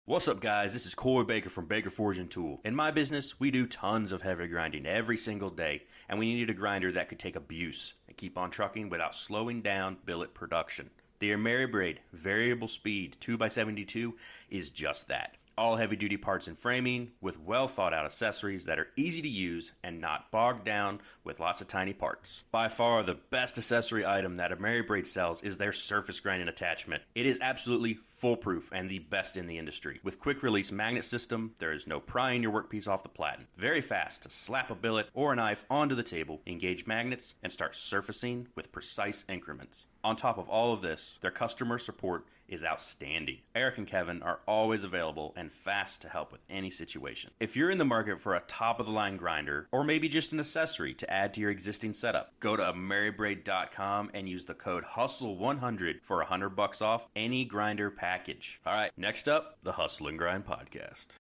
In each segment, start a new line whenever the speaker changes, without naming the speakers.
What's up, guys? This is Corey Baker from Baker Forge and Tool. In my business, we do tons of heavy grinding every single day, and we needed a grinder that could take abuse and keep on trucking without slowing down billet production. The AmeriBraid variable speed 2x72 is just that. All heavy-duty parts and framing with well-thought-out accessories that are easy to use and not bogged down with lots of tiny parts. By far, the best accessory item that AmeriBraid sells is their surface grinding attachment. It is absolutely foolproof and the best in the industry. With quick-release magnet system, there is no prying your workpiece off the platen. Very fast to slap a billet or a knife onto the table, engage magnets, and start surfacing with precise increments. On top of all of this, their customer support is outstanding. Eric and Kevin are always available and fast to help with any situation. If you're in the market for a top-of-the-line grinder, or maybe just an accessory to add to your existing setup, go to AmeriBraid.com and use the code HUSTLE100 for $100 off any grinder package. All right, next up, the Hustle and Grind Podcast.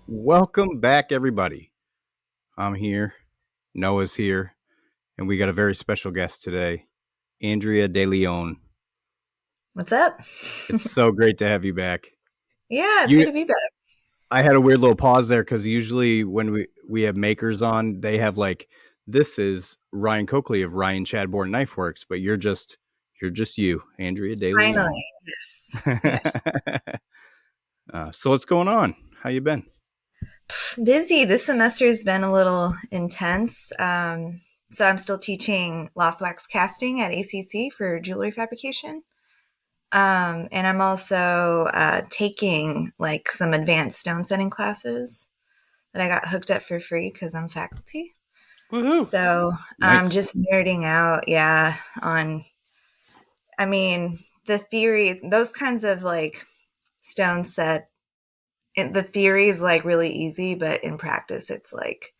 Welcome back, everybody. I'm here. Noah's here. And we got a very special guest today, Andrea De'Leon.
What's up?
It's so great to have you back.
Yeah, it's good to be back.
I had a weird little pause there because usually when we have makers on, they have like, this is Ryan Coakley of Ryan Chadbourne Knife Works, but you're just you, Andrea De'Leon.
Finally, yes.
So what's going on? How you been?
Busy. This semester has been a little intense. So I'm still teaching lost wax casting at ACC for jewelry fabrication. And I'm also taking like some advanced stone setting classes that I got hooked up for free because I'm faculty.
Woohoo!
So
Nice.
I'm just nerding out, on, the theory, those kinds of like stone set. The theory is like really easy, but in practice, it's like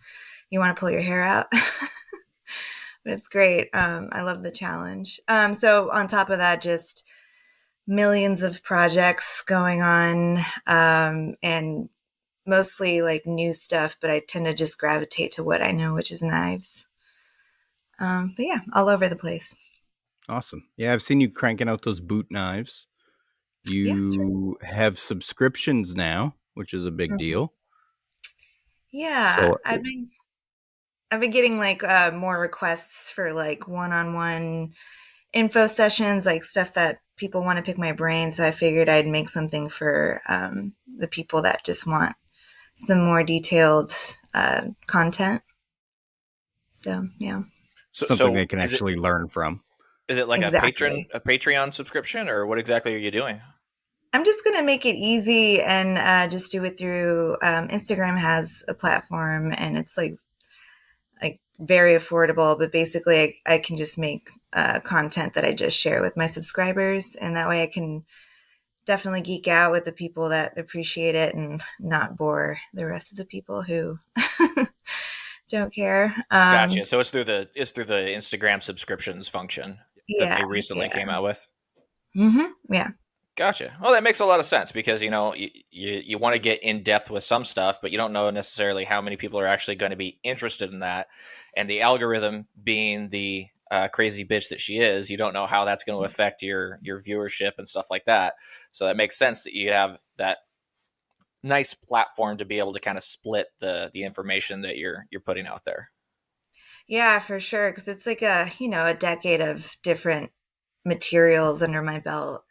you want to pull your hair out. But it's great. I love the challenge. So on top of that, just millions of projects going on, and mostly like new stuff, but I tend to just gravitate to what I know, which is knives. But yeah, all over the place.
Awesome. Yeah, I've seen you cranking out those boot knives. You have subscriptions now, which is a big deal.
Yeah,
so,
I've been getting like more requests for like one-on-one info sessions, like stuff that people want to pick my brain. So I figured I'd make something for the people that just want some more detailed content. So yeah,
something they can actually learn from.
Is it like a Patreon subscription, or what exactly are you doing?
I'm just going to make it easy and just do it through Instagram has a platform, and it's like very affordable, but basically I can just make content that I just share with my subscribers, and that way I can definitely geek out with the people that appreciate it and not bore the rest of the people who don't care.
Gotcha. So it's through the Instagram subscriptions function that they recently came out with.
Mm-hmm. Yeah.
Gotcha. Well, that makes a lot of sense because, you want to get in depth with some stuff, but you don't know necessarily how many people are actually going to be interested in that. And the algorithm being the crazy bitch that she is, you don't know how that's going to affect your viewership and stuff like that. So that makes sense that you have that nice platform to be able to kind of split the information that you're putting out there.
Yeah, for sure. Because it's like a decade of different materials under my belt.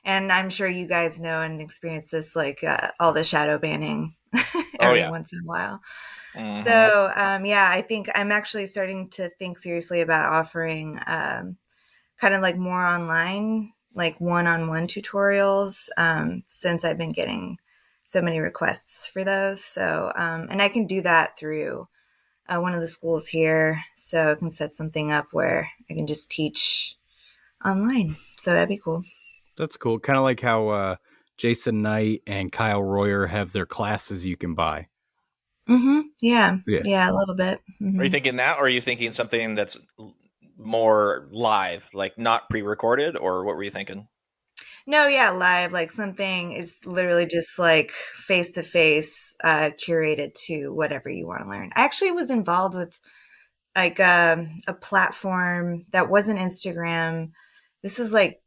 And I'm sure you guys know and experience this, like all the shadow banning every once in a while. Mm-hmm. So, I think I'm actually starting to think seriously about offering kind of like more online, like one-on-one tutorials, since I've been getting so many requests for those. So, and I can do that through one of the schools here. So I can set something up where I can just teach online. So that'd be cool.
That's cool. Kind of like how Jason Knight and Kyle Royer have their classes you can buy.
Mm-hmm. Yeah, a little bit. Mm-hmm.
Are you thinking that, or are you thinking something that's more live, like not pre-recorded, or what were you thinking?
No, yeah, live. Like something is literally just like face to face, curated to whatever you want to learn. I actually was involved with like a platform that wasn't Instagram. This was like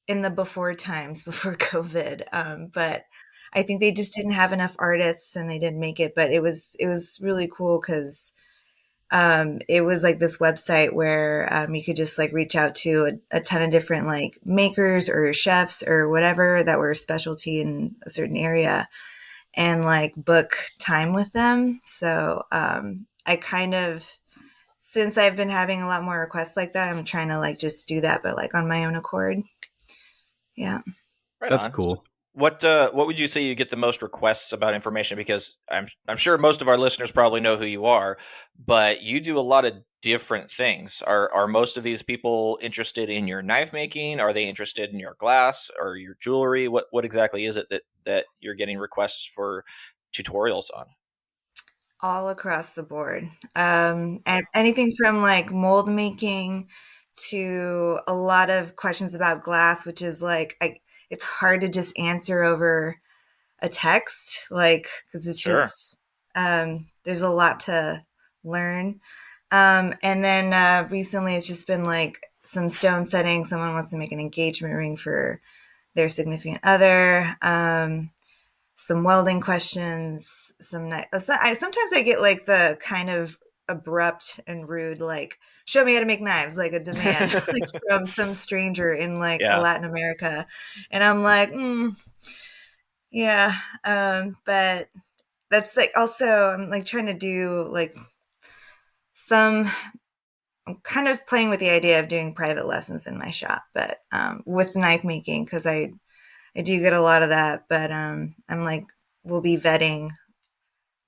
in the before times, before COVID. But I think they just didn't have enough artists and they didn't make it. But it was really cool because it was like this website where you could just like reach out to a ton of different like makers or chefs or whatever that were specialty in a certain area and like book time with them. So I kind of, since I've been having a lot more requests like that, I'm trying to like just do that, but like on my own accord. Yeah.
Right
That's
on.
cool.
What would you say you get the most requests about information? Because I'm sure most of our listeners probably know who you are, but you do a lot of different things. Are most of these people interested in your knife making? Are they interested in your glass or your jewelry? What exactly is it that you're getting requests for tutorials on?
All across the board. And anything from like mold making to a lot of questions about glass, which is like, it's hard to just answer over a text, like, because it's
Sure.
just, there's a lot to learn. And then recently it's just been like some stone setting. Someone wants to make an engagement ring for their significant other. Some welding questions, sometimes I get like the kind of abrupt and rude, like, show me how to make knives, like a demand like from some stranger in like
Yeah.
Latin America. And I'm like, yeah. But that's like also, I'm like trying to do like some, I'm kind of playing with the idea of doing private lessons in my shop, but with knife making, because I do get a lot of that, but I'm like, we'll be vetting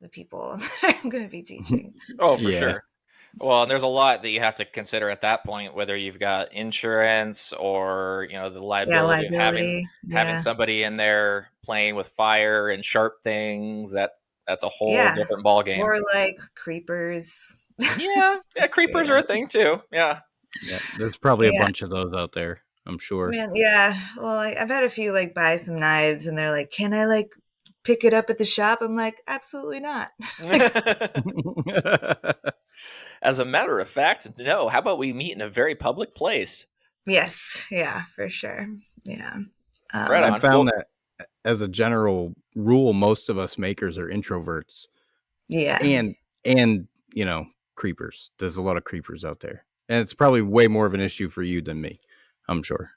the people that I'm going to be teaching.
Oh, for
Yeah.
sure. Well, and there's a lot that you have to consider at that point, whether you've got insurance or the liability of having
Yeah.
somebody in there playing with fire and sharp things. That's a whole
Yeah.
different ball game.
Or like creepers.
Yeah, creepers are a thing too. Yeah.
Yeah, there's probably a
Yeah.
bunch of those out there, I'm sure.
Man, yeah. Well, I've had a few like buy some knives and they're like, can I like pick it up at the shop? I'm like, absolutely not.
As a matter of fact, no. How about we meet in a very public place?
Yes. Yeah, for sure. Yeah.
Right on.
I've found that as a general rule, most of us makers are introverts.
Yeah.
And creepers. There's a lot of creepers out there. And it's probably way more of an issue for you than me, I'm sure.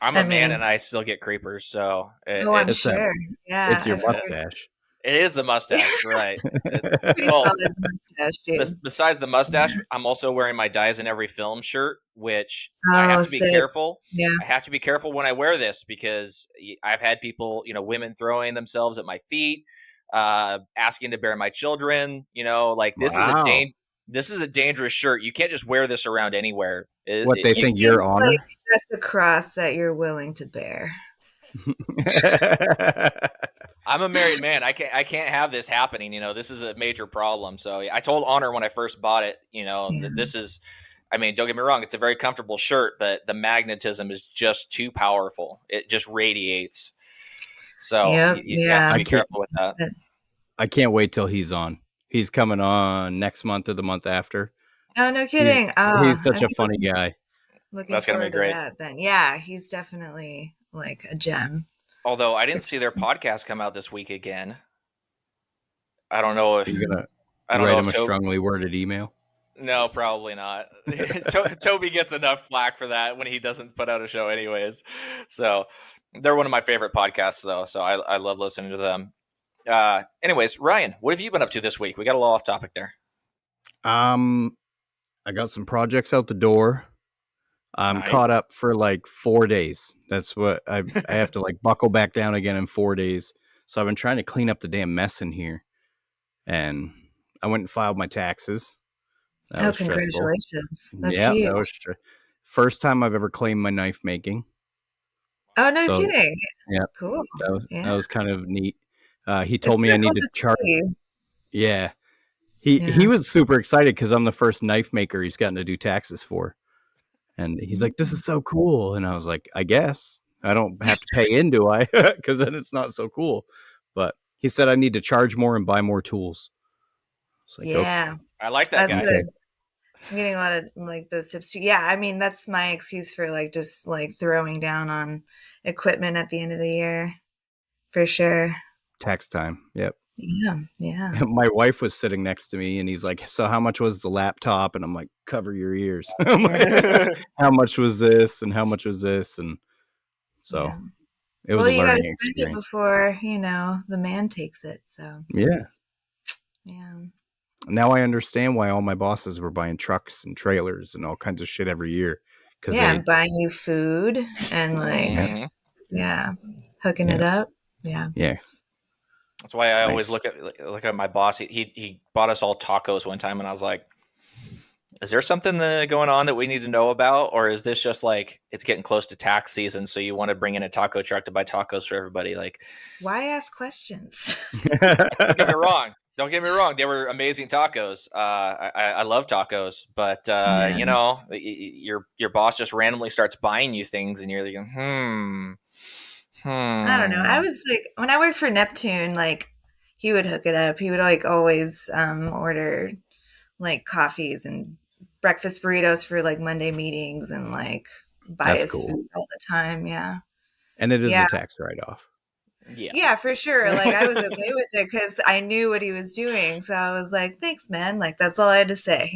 I'm a man and I still get creepers, so
I'm sure. Yeah.
It's your mustache.
It is the mustache, right?
Pretty solid mustache, dude.
Besides the mustache, I'm also wearing my Dies in Every Film shirt, which
Oh,
I have to be
sick.
careful.
Yeah.
I have to be careful when I wear this because I've had people, women throwing themselves at my feet, asking to bear my children. Like this
Wow.
this is a dangerous shirt. You can't just wear this around anywhere.
What they think your honor?
Like that's a cross that you're willing to bear.
I'm a married man. I can't have this happening. This is a major problem. So I told Honor when I first bought it, this is, I mean, don't get me wrong. It's a very comfortable shirt, but the magnetism is just too powerful. It just radiates. So you have to be careful with that.
I can't wait till he's on. He's coming on next month or the month after.
Oh, no kidding.
He's such a funny guy.
That's going to be great.
Then. Yeah, he's definitely like a gem.
Although I didn't see their podcast come out this week again. I don't know if
you're gonna write him a strongly worded email.
No, probably not. Toby gets enough flack for that when he doesn't put out a show anyways. So they're one of my favorite podcasts though. So I love listening to them. Anyways, Ryan, what have you been up to this week? We got a little off topic there.
I got some projects out the door. I'm caught up for like 4 days. That's what I have to like buckle back down again in 4 days. So I've been trying to clean up the damn mess in here. And I went and filed my taxes.
That was congratulations.
Stressful. That's huge. That was first time I've ever claimed my knife making.
Oh, no kidding.
Yeah.
Cool.
That was kind of neat. He told me I need to charge. Yeah. He was super excited because I'm the first knife maker he's gotten to do taxes for. And he's like, this is so cool. And I was like, I guess. I don't have to pay in, do I? Because then it's not so cool. But he said I need to charge more and buy more tools. It's like,
Yeah,
I like that
that's
guy.
Okay.
I'm getting a lot of like those tips too. Yeah, I mean that's my excuse for like just like throwing down on equipment at the end of the year, for sure.
Tax time. Yep.
Yeah, yeah,
My wife was sitting next to me and he's like, so how much was the laptop? And I'm like, cover your ears. I'm like, how much was this? And how much was this? And so
yeah.
it was
Well,
a
you got to
learning
spend it
experience.
before the man takes it. So
Yeah.
yeah,
Now I understand why all my bosses were buying trucks and trailers and all kinds of shit every year. Because
yeah.
they,
I'm buying you food and like
yeah,
Mhm.
yeah, hooking
yeah,
it up. Yeah.
yeah.
That's why I always
Nice.
look at my boss. He bought us all tacos one time, and I was like, "Is there something going on that we need to know about, or is this just like it's getting close to tax season, so you want to bring in a taco truck to buy tacos for everybody?" Like,
Why ask questions?
don't get me wrong. Don't get me wrong. They were amazing tacos. I love tacos, but
Yeah.
your boss just randomly starts buying you things, and you're like,
I don't know. I
hmm.
was like, when I worked for Neptune, like he would hook it up. He would like always order like coffees and breakfast burritos for like Monday meetings and like buy
That's
us
cool.
food all the time. Yeah.
And it is
Yeah.
a tax write-off.
Yeah.
Yeah, for sure. Like I was okay with it because I knew what he was doing. So I was like, thanks, man. Like that's all I had to say.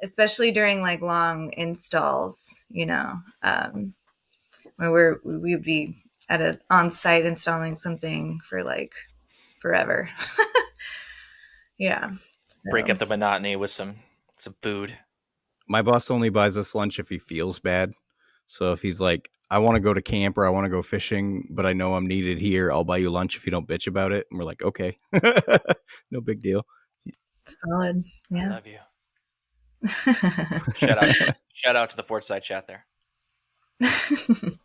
Especially during like long installs, when we'd be at a on site installing something for like forever. Yeah.
Break
So
up the monotony with some food.
My boss only buys us lunch if he feels bad. So if he's like, I want to go to camp or I want to go fishing, but I know I'm needed here, I'll buy you lunch if you don't bitch about it. And we're like, okay, no big deal.
solid.
I
Yeah.
love you. Shout out to the Fortside chat there. That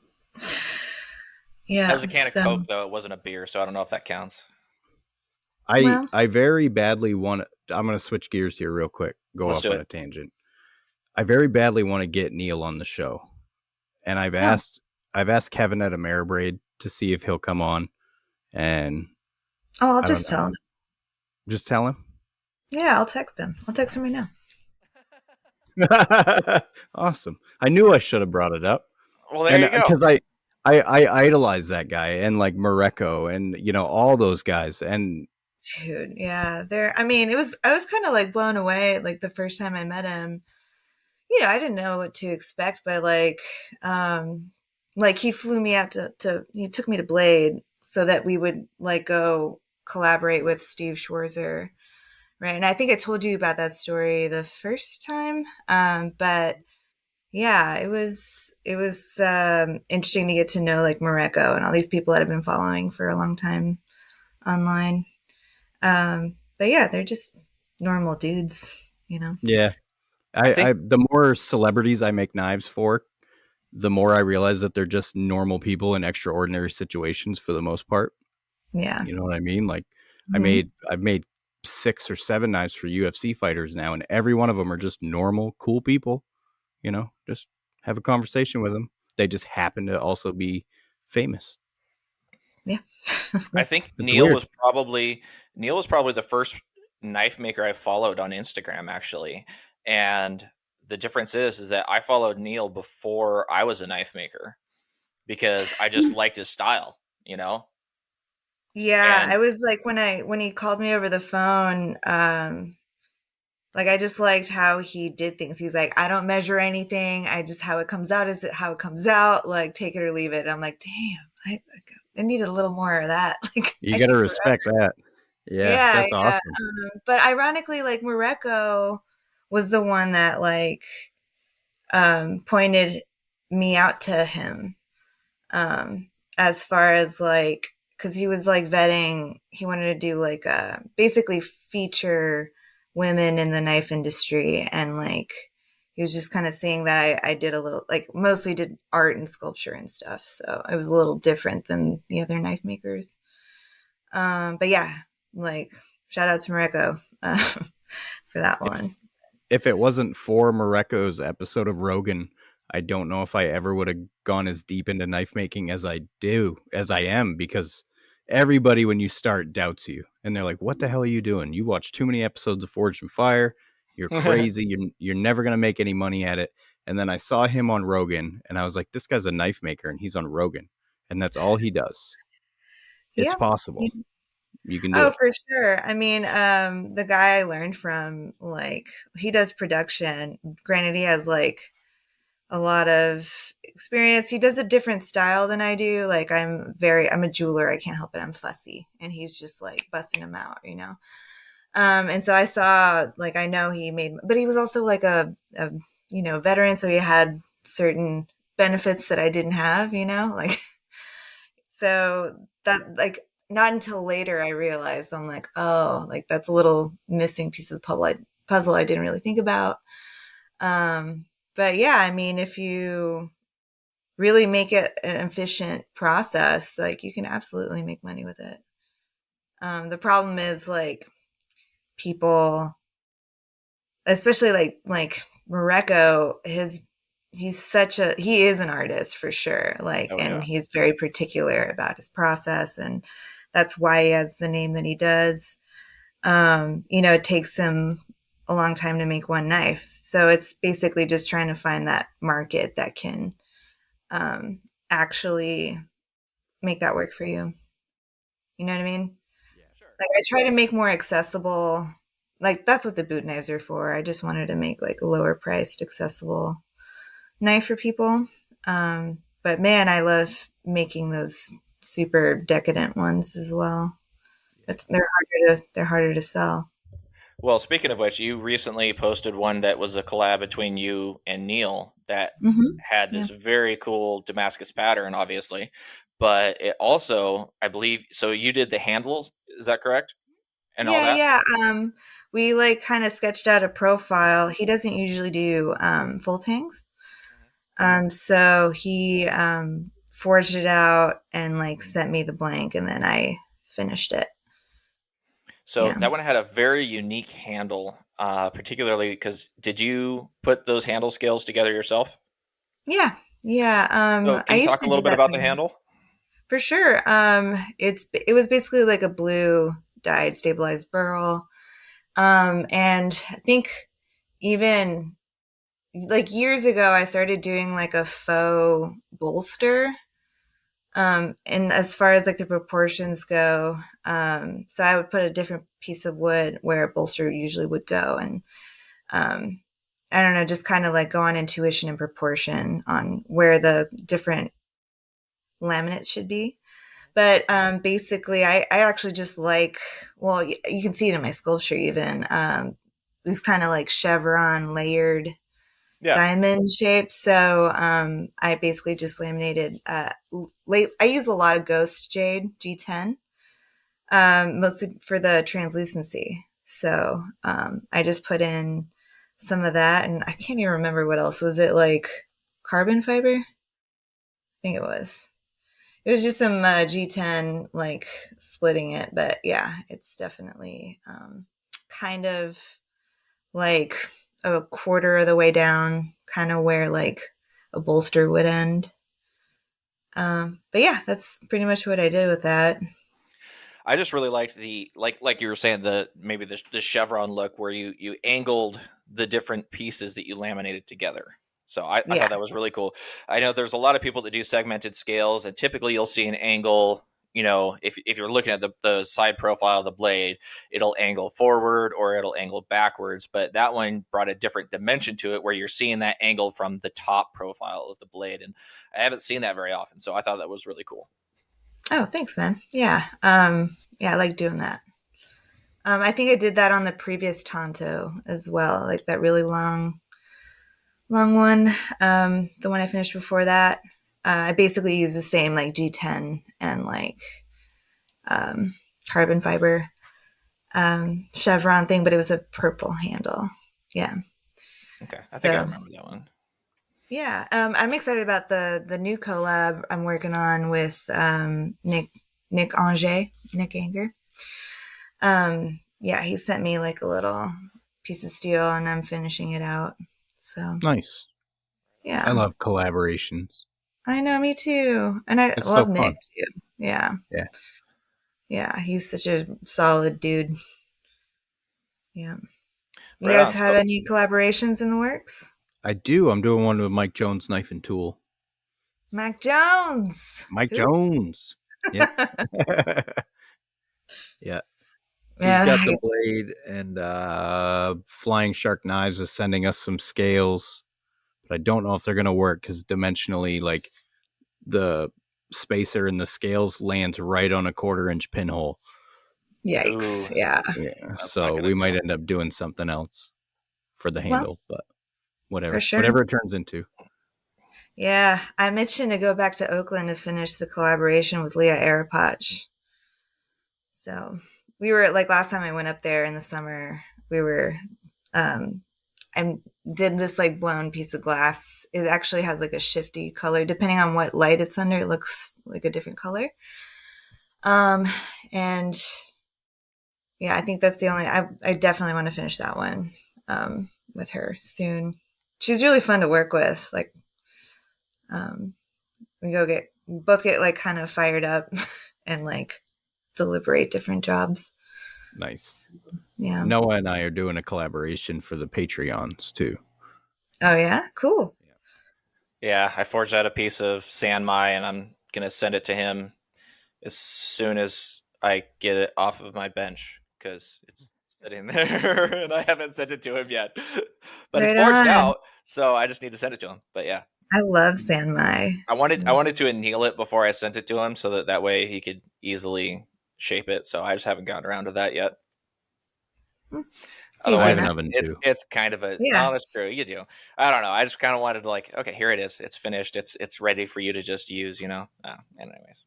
Yeah.
was a can of
So
Coke though. It wasn't a beer, so I don't know if that counts.
well,
I very badly want to, I'm going to switch gears here real quick, go
Let's
off
do
on
it.
a tangent. I very badly want to get Neil on the show. And
oh,
I've asked Kevin at Ameribraid to see if he'll come on. And
I'll
I don't
just
know.
tell him.
Just tell him.
Yeah, I'll text him. I'll text him right now.
Awesome. I knew I should have brought it up.
Well, there
And
you go.
because I idolize that guy and like Mareko and all those guys. And
Dude, yeah. I mean, I was kind of like blown away like the first time I met him. I didn't know what to expect, but like he flew me out to he took me to Blade so that we would like go collaborate with Steve Schwarzer, right? And I think I told you about that story the first time. But yeah, it was interesting to get to know like Mareko and all these people that I've been following for a long time online. But yeah, they're just normal dudes.
yeah,
I think
the more celebrities I make knives for, the more I realize that they're just normal people in extraordinary situations for the most part.
Yeah.
You know what I mean? Like
Mhm.
I've made 6 or 7 knives for UFC fighters now, and every one of them are just normal, cool people. Just have a conversation with them. They just happen to also be famous.
Yeah.
I think
It's weird.
Neil was probably the first knife maker I followed on Instagram actually, and the difference is that I followed Neil before I was a knife maker because I just liked his style,
Yeah,
and
I was like when he called me over the phone, like I just liked how he did things. He's like, I don't measure anything. I just how it comes out is it how it comes out. Like take it or leave it. And I'm like, damn, I need a little more of that. Like
You
I
got to
take forever.
respect that. Yeah,
Yeah,
that's
yeah.
awesome.
But ironically, like Mareko was the one that like pointed me out to him. As far as like because he was like vetting, he wanted to do like basically feature women in the knife industry, and like he was just kind of seeing that I did a little like mostly did art and sculpture and stuff, so it was a little different than the other knife makers. But yeah, like shout out to Mareko for that one.
If it wasn't for Mareko's episode of Rogan I don't know if I ever would have gone as deep into knife making as I am, because everybody, when you start, doubts you. And they're like, what the hell are you doing? You watch too many episodes of Forged in Fire. You're crazy. You're never going to make any money at it. And then I saw him on Rogan, and I was like, this guy's a knife maker, and he's on Rogan. And that's all he does. It's
Yeah.
possible. You can do
Oh,
it.
for sure. I mean, the guy I learned from, like, he does production. Granted, he has like a lot of experience. He does a different style than I do. Like, I'm a jeweler. I can't help it. I'm fussy. And he's just like busting them out, you know? And so I saw, like, I know he made, but he was also like a veteran. So he had certain benefits that I didn't have, you know, like, so that, like, not until later I realized, I'm like, oh, like that's a little missing piece of the puzzle I didn't really think about. But yeah, I mean, if you really make it an efficient process, like you can absolutely make money with it. The problem is like people, especially like Mareko, he is an artist for sure. Like,
Oh
and
yeah.
he's very particular about his process, and that's why he has the name that he does. It takes him a long time to make one knife. So it's basically just trying to find that market that can actually make that work for you. You know what I mean?
Sure.
Like I try to make more accessible. Like that's what the boot knives are for. I just wanted to make like a lower priced, accessible knife for people. But man, I love making those super decadent ones as well. They're harder to sell.
Well, speaking of which, you recently posted one that was a collab between you and Neil that had
Yeah.
this very cool Damascus pattern, obviously, but it also, I believe, so you did the handles, is that correct? And all
Yeah,
that?
yeah. We like kind of sketched out a profile. He doesn't usually do full tanks. So he forged it out and like sent me the blank, and then I finished it.
So
Yeah.
that one had a very unique handle, particularly because did you put those handle scales together yourself?
Yeah. Yeah.
So
I
can you
used
talk a
to do
little bit
that
about the
thing.
handle?
For sure. It was basically like a blue dyed stabilized burl. And I think even like years ago, I started doing like a faux bolster. And as far as like the proportions go, so I would put a different piece of wood where a bolster usually would go. And um, I don't know, just kind of like go on intuition and proportion on where the different laminates should be. But basically, I actually just like, well, you can see it in my sculpture even, these kind of like chevron layered
Yeah.
diamond shapes. So I basically just laminated, I use a lot of ghost jade G10, mostly for the translucency. So I just put in some of that, and I can't even remember what else. Was it like carbon fiber? I think it was. It was just some G10, like splitting it, but yeah, it's definitely kind of like a quarter of the way down, kind of where like a bolster would end. But yeah, that's pretty much what I did with that.
I just really liked the like you were saying the maybe the chevron look where you angled the different pieces that you laminated together. So I thought
Yeah.
that was really cool. I know there's a lot of people that do segmented scales, and typically you'll see an angle. You know, if you're looking at the side profile of the blade, it'll angle forward or it'll angle backwards. But that one brought a different dimension to it, where you're seeing that angle from the top profile of the blade, and I haven't seen that very often. So I thought that was really cool.
Oh, thanks, man. Yeah. Yeah, I like doing that. I think I did that on the previous Tonto as well, like that really long one. The one I finished before that. I basically used the same like G10 and like um, carbon fiber chevron thing, but it was a purple handle. Yeah.
Okay, I think I
So
remember that one.
yeah, I'm excited about the new collab I'm working on with Nick Anger. Yeah, he sent me like a little piece of steel, and I'm finishing it out. So
Nice.
Yeah.
I love collaborations.
I know, me too. And I
It's
love
so
Nick
fun.
too. Yeah.
Yeah.
Yeah. He's such a solid dude. Yeah. You
Right
guys
on.
have
So,
any collaborations in the works?
I do. I'm doing one with Mike Jones Knife and Tool.
Mac Jones.
Mike
Who?
Jones. Yep. Yeah. He's
Yeah.
got the blade, and Flying Shark Knives is sending us some scales, but I don't know if they're going to work because dimensionally, like the spacer in the scales lands right on a 1/4-inch pinhole.
Yikes.
ooh,
Yeah.
Yeah,
that's not
so
gonna
we
be
might
fun.
end up doing something else for the
Well,
handle, but
for
whatever,
sure.
whatever it turns into.
Yeah. I mentioned to go back to Oakland to finish the collaboration with Leah Arapach. So we were like last time I went up there in the summer, we were I did this like blown piece of glass. It actually has like a shifty color. Depending on what light it's under, it looks like a different color. Um, and yeah, I think that's the only, I definitely want to finish that one, with her soon. She's really fun to work with. Like, um, both get like kind of fired up and like deliberate different jobs.
Nice.
So, yeah.
Noah and I are doing a collaboration for the Patreons too.
Oh yeah. Cool.
Yeah, I forged out a piece of Sanmai, and I'm gonna send it to him as soon as I get it off of my bench because it's sitting there and I haven't sent it to him yet. But it's
Right
forged
on.
out, so I just need to send it to him. But yeah,
I love Sanmai.
I wanted to anneal it before I sent it to him, so that way he could easily shape it. So I just haven't gotten around to that yet.
It's
I
easy
have
Otherwise,
an
enough.
oven too.
it's kind of a
Yeah.
oh, that's true. You do. I don't know. I just kind of wanted to like, okay, here it is. It's finished. It's ready for you to just use. You know. Anyways,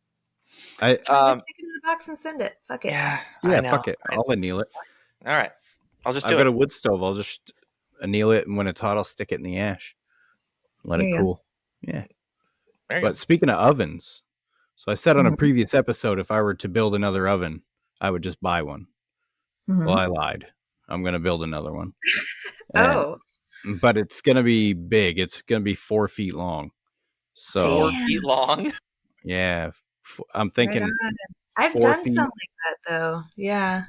I
Just stick it in a box and send it. Fuck it.
yeah, I
yeah,
know.
fuck it. I'll anneal it.
All right, I'll just
I've
do
got
it.
a wood stove. I'll just anneal it, and when it's hot, I'll stick it in the ash. Let
There
it
you go.
cool. Yeah.
There you
But speaking of ovens, so I said on a
Mhm.
previous episode, if I were to build another oven, I would just buy one.
Mhm.
Well, I lied. I'm going to build another one.
Oh,
But it's going to be big. It's going to be 4 feet long.
go.
So,
4 feet
damn.
long.
yeah, I'm
Right
thinking
on. I've
4
done
feet.
some like that though. Yeah.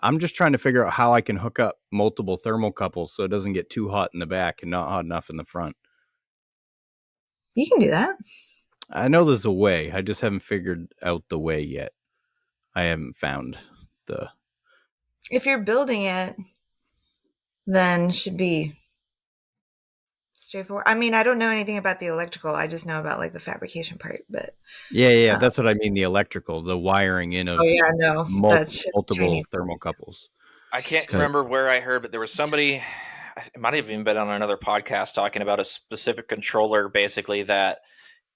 I'm just trying to figure out how I can hook up multiple thermocouples so it doesn't get too hot in the back and not hot enough in the front.
You can do that.
I know there's a way. I just haven't figured out the way yet. I haven't found the.
If you're building it, then it should be straightforward. I mean, I don't know anything about the electrical. I just know about like the fabrication part, but
Yeah,
uh,
that's what I mean. The electrical, the wiring in
oh
of
yeah, no, that's
multiple
Chinese.
thermocouples.
I can't
'Cause-
remember where I heard, but there was somebody. It might have even been on another podcast talking about a specific controller, basically that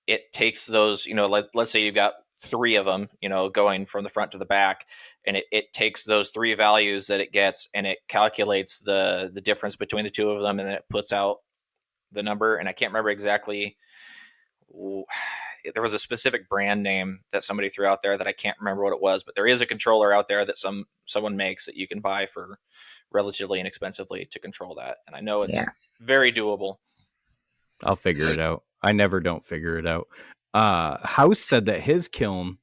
it takes those. You know, let's say you've got three of them. You know, going from the front to the back, and it takes those three values that it gets, and it calculates the difference between the two of them, and then it puts out the number. And I can't remember exactly. There was a specific brand name that somebody threw out there that I can't remember what it was, but there is a controller out there that someone makes that you can buy for relatively inexpensively to control that. And I know it's
Yeah.
very doable.
I'll figure it out. I never don't figure it out. House said that his kiln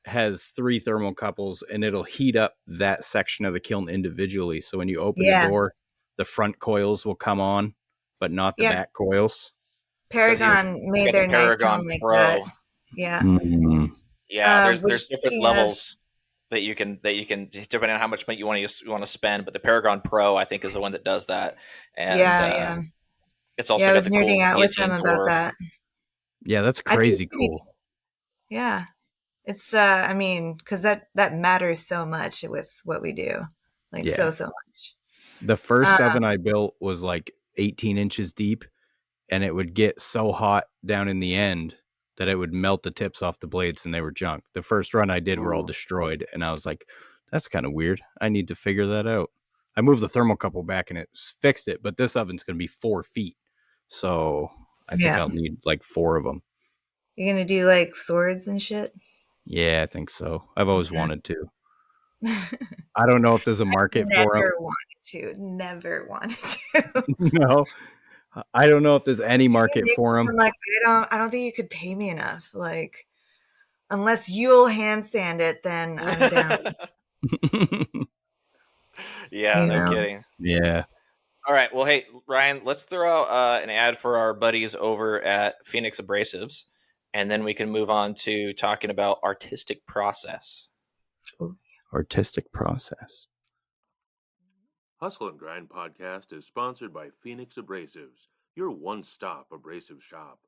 has 3 thermocouples and it'll heat up that section of the kiln individually. So when you open the
Yeah.
door, the front coils will come on, but not the
Yeah.
back coils.
Paragon
He's
made
got
their
the
knife
Paragon
kiln like
Pro.
that. Yeah.
Mm.
Yeah,
Which
there's different
they
levels that you can depending on how much money you want to spend. But the Paragon Pro, I think, is the one that does that, and
Yeah.
it's
Yeah,
also
I
got
was
the
nerding
cool
out with them
guillotine
about
door.
that.
Yeah, that's
I think
crazy
it's pretty-
cool.
Yeah. It's I mean, because that matters so much with what we do. Like
Yeah.
so much.
The first oven I built was like 18 inches deep, and it would get so hot down in the end that it would melt the tips off the blades and they were junk. The first run I did were all
Ooh.
destroyed, and I was like, that's kind of weird. I need to figure that out. I moved the thermocouple back and it fixed it, but this oven's going to be 4 feet. So I think
Yeah.
I'll need like 4 of them.
You're gonna do like swords and shit?
Yeah, I think so. I've always
Yeah.
wanted to. I don't know if there's a market for them.
Never wanted to.
No. I don't know if there's any market for them.
I'm like, I don't think you could pay me enough. Like, unless you'll hand sand it, then I'm down.
Yeah, no kidding.
Yeah.
All right. Well, hey, Ryan, let's throw out an ad for our buddies over at Phoenix Abrasives, and then we can move on to talking about artistic process.
Artistic process.
Hustle and Grind podcast is sponsored by Phoenix Abrasives, your one-stop abrasive shop.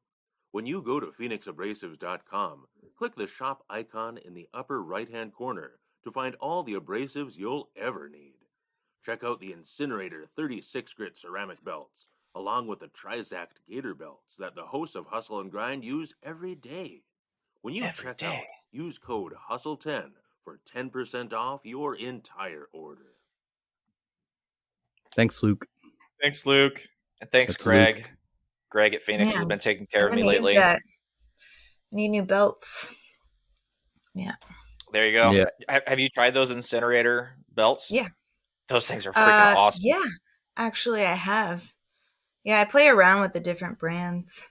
When you go to phoenixabrasives.com, click the shop icon in the upper right-hand corner to find all the abrasives you'll ever need. Check out the Incinerator 36 grit ceramic belts, along with the Trizact Gator belts that the hosts of Hustle and Grind use every day. When you check out, use code HUSTLE10 for 10% off your entire order.
Thanks, Luke.
Thanks, Luke. And thanks,
That's
Greg.
Luke.
Greg at Phoenix has been taking care of me
use
lately.
That. Need new belts. Yeah.
There you go.
Yeah.
Have you tried those incinerator belts?
Yeah.
Those things are freaking awesome.
Yeah, actually, I have. Yeah, I play around with the different brands.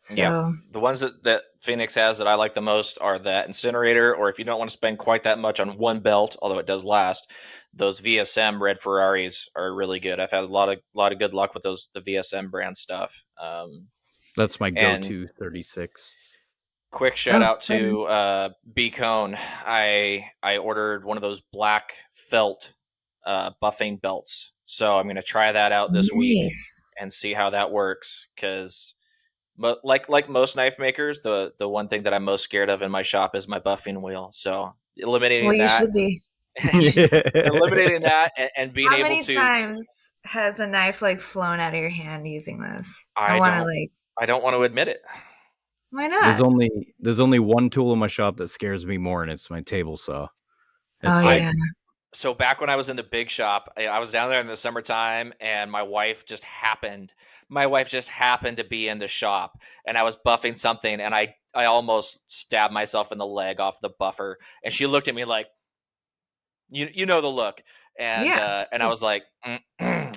So.
Yeah, the ones that Phoenix has that I like the most are that incinerator, or if you don't want to spend quite that much on one belt, although it does last, those VSM Red Ferraris are really good. I've had a lot of good luck with the VSM brand stuff.
That's my go-to 36.
Quick shout out to B Cone. I ordered one of those black felt buffing belts, so I'm going to try that out this week and see how that works. Because, like most knife makers, the one thing that I'm most scared of in my shop is my buffing wheel. So eliminating that,
should be.
eliminating that, and being able to.
How many times has a knife flown out of your hand using this?
I don't want to admit it.
Why not?
There's only one tool in my shop that scares me more, and it's my table saw.
So back when I was in the big shop, I was down there in the summertime, and my wife just happened to be in the shop, and I was buffing something, and I almost stabbed myself in the leg off the buffer, and she looked at me like, you know the look. And I was like,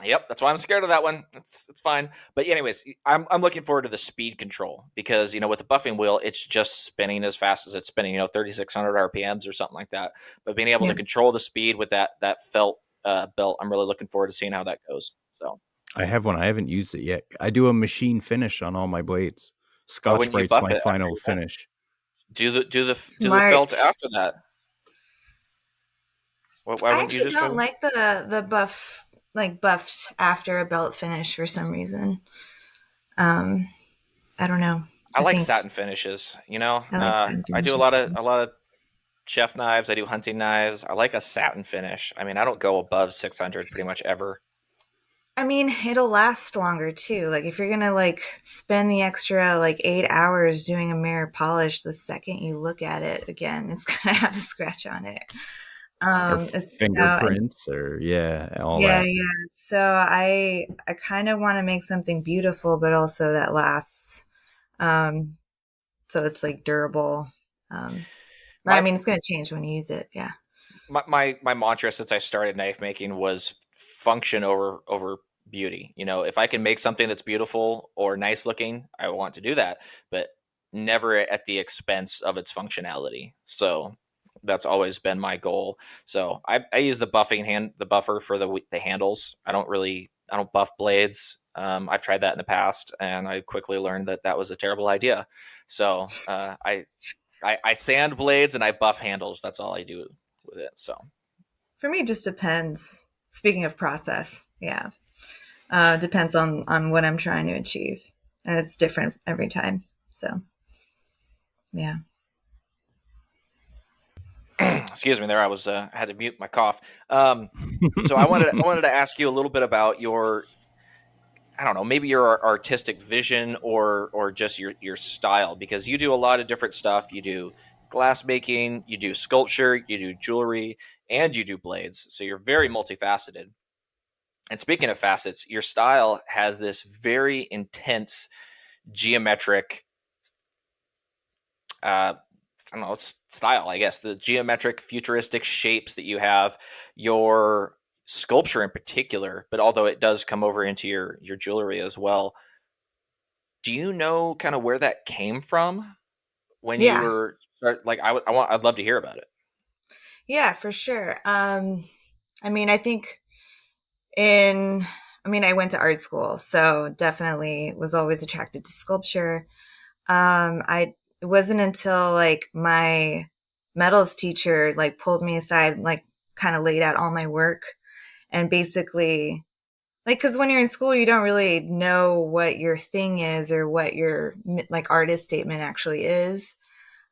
yep, that's why I'm scared of that one. It's fine. But anyways, I'm looking forward to the speed control, because, with the buffing wheel, it's just spinning as fast as it's spinning, 3,600 RPMs or something like that. But being able to control the speed with that felt belt, I'm really looking forward to seeing how that goes. So
I have one. I haven't used it yet. I do a machine finish on all my blades. Scotch-Brite's my final finish.
Do the felt after that.
I actually don't like the buff, buffed after a belt finish for some reason. I don't know.
I like satin finishes. I do a lot of chef knives. I do hunting knives. I like a satin finish. I mean, I don't go above 600 pretty much ever.
I mean, it'll last longer too. If you're gonna spend the extra 8 hours doing a mirror polish, the second you look at it again, it's gonna have a scratch on it.
Fingerprints all that.
Yeah. So I kind of want to make something beautiful, but also that lasts. So it's durable. But I mean, it's going to change when you use it. Yeah.
My mantra since I started knife making was function over beauty. If I can make something that's beautiful or nice looking, I want to do that, but never at the expense of its functionality. So that's always been my goal. So I use the buffer for the handles. I don't buff blades. I've tried that in the past, and I quickly learned that was a terrible idea. So I sand blades and I buff handles. That's all I do with it. So
for me, it just depends. Speaking of process, depends on what I'm trying to achieve, and it's different every time. So yeah.
Excuse me there. I was had to mute my cough. So I wanted to ask you a little bit about your, I don't know, maybe your artistic vision or just your style, because you do a lot of different stuff. You do glass making, you do sculpture, you do jewelry, and you do blades. So you're very multifaceted. And speaking of facets, your style has this very intense geometric I don't know, style, I guess, the geometric futuristic shapes that you have. Your sculpture in particular, but although it does come over into your jewelry as well, do you know kind of where that came from when you
Yeah.
were like I'd love to hear about it.
Yeah, for sure. I mean, I think in, I mean, I went to art school, so definitely was always attracted to sculpture. It wasn't until like my metals teacher like pulled me aside, like kind of laid out all my work and basically like, cause when you're in school, you don't really know what your thing is or what your like artist statement actually is.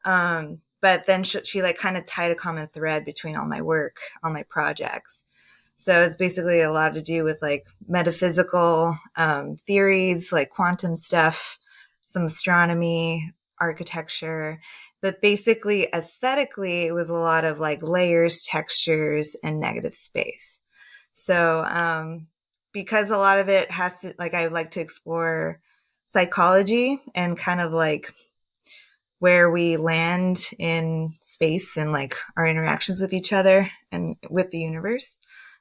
But then she like kind of tied a common thread between all my work, all my projects. So it's basically a lot to do with like metaphysical theories, like quantum stuff, some astronomy, architecture. But basically, aesthetically, it was a lot of like layers, textures, and negative space. So because a lot of it has to, like, I like to explore psychology and kind of like where we land in space and like our interactions with each other and with the universe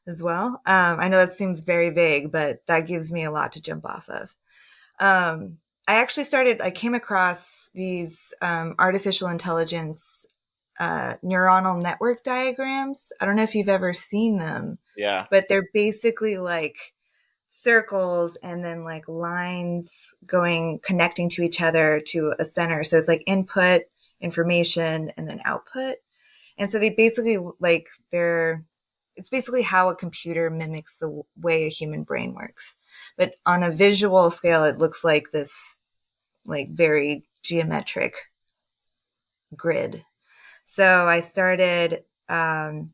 as well. I know that seems very vague, but that gives me a lot to jump off of. I came across these artificial intelligence neuronal network diagrams. I don't know if you've ever seen them,
Yeah.
but they're basically like circles and then like lines going connecting to each other to a center. So it's like input, information, and then output. And so they basically like it's basically how a computer mimics the way a human brain works. But on a visual scale, it looks like this like very geometric grid. So I started kind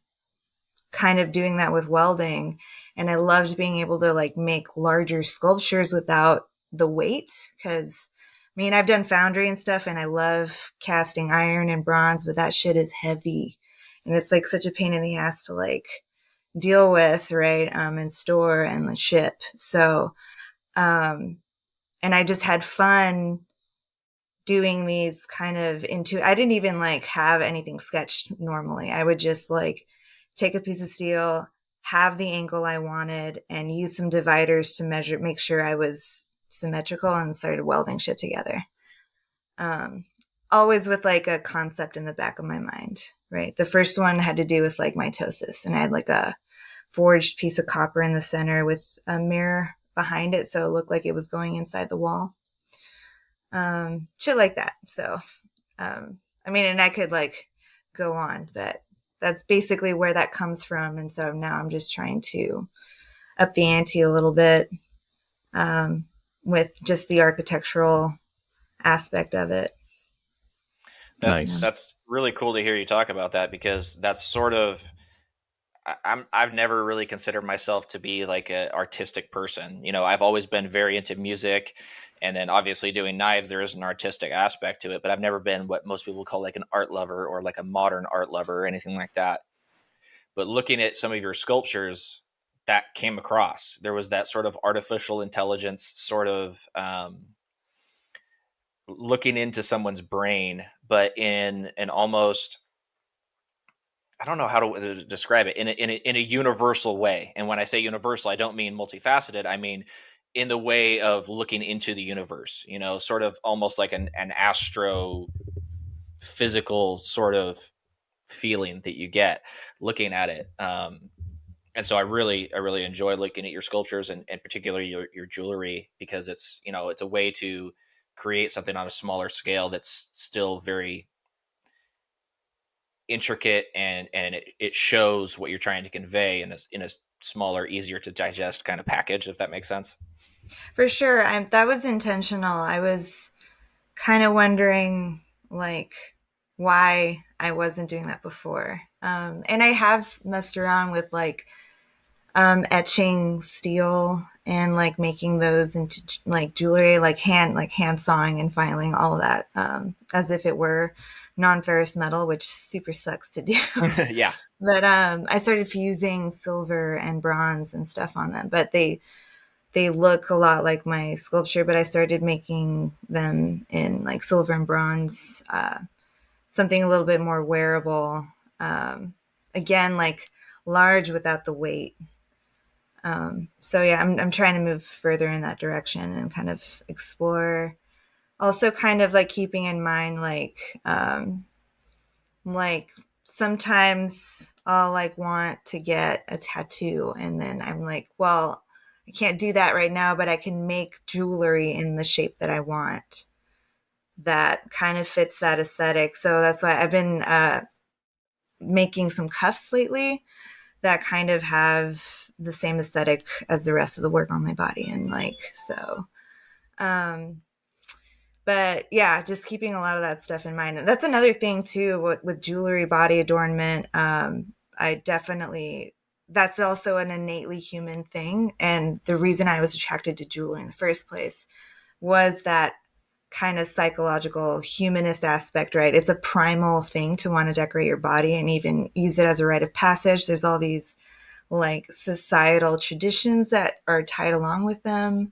of doing that with welding. And I loved being able to like make larger sculptures without the weight. Cause I mean, I've done foundry and stuff and I love casting iron and bronze, but that shit is heavy. And it's like such a pain in the ass to like deal with, right? And store and ship. So, and I just had fun doing these kind of I didn't even like have anything sketched normally. I would just like take a piece of steel, have the angle I wanted, and use some dividers to make sure I was symmetrical and started welding shit together. Always with like a concept in the back of my mind, right? The first one had to do with like mitosis, and I had like a forged piece of copper in the center with a mirror behind it, so it looked like it was going inside the wall. Shit like that. So, I mean, and I could like go on, but that's basically where that comes from. And so now I'm just trying to up the ante a little bit with just the architectural aspect of it.
That's really cool to hear you talk about that, because that's sort of I've never really considered myself to be like an artistic person. I've always been very into music, and then obviously doing knives, there is an artistic aspect to it, but I've never been what most people call like an art lover or like a modern art lover or anything like that. But looking at some of your sculptures, that came across. There was that sort of artificial intelligence sort of looking into someone's brain, but in an almost, I don't know how to describe it, in a universal way. And when I say universal, I don't mean multifaceted. I mean in the way of looking into the universe. Sort of almost like an astro physical sort of feeling that you get looking at it. And so I really enjoy looking at your sculptures, and particularly your jewelry, because it's a way to create something on a smaller scale that's still very intricate, and it shows what you're trying to convey in a smaller, easier to digest kind of package, if that makes sense.
For sure. That was intentional. I was kind of wondering like why I wasn't doing that before. And I have messed around with like etching steel and like making those into like jewelry, like hand sawing and filing all of that as if it were non-ferrous metal, which super sucks to do.
Yeah.
But I started fusing silver and bronze and stuff on them, but they look a lot like my sculpture, but I started making them in like silver and bronze, something a little bit more wearable. Again, like large without the weight. So yeah, I'm trying to move further in that direction and kind of explore. Also, kind of like keeping in mind, like sometimes I'll like want to get a tattoo, and then I'm like, well, I can't do that right now, but I can make jewelry in the shape that I want that kind of fits that aesthetic. So that's why I've been making some cuffs lately that kind of have the same aesthetic as the rest of the work on my body. And like, so, um, but yeah, just keeping a lot of that stuff in mind. And that's another thing too, with jewelry, body adornment. I definitely, that's also an innately human thing. And the reason I was attracted to jewelry in the first place was that kind of psychological humanist aspect, right? It's a primal thing to want to decorate your body and even use it as a rite of passage. There's all these like societal traditions that are tied along with them.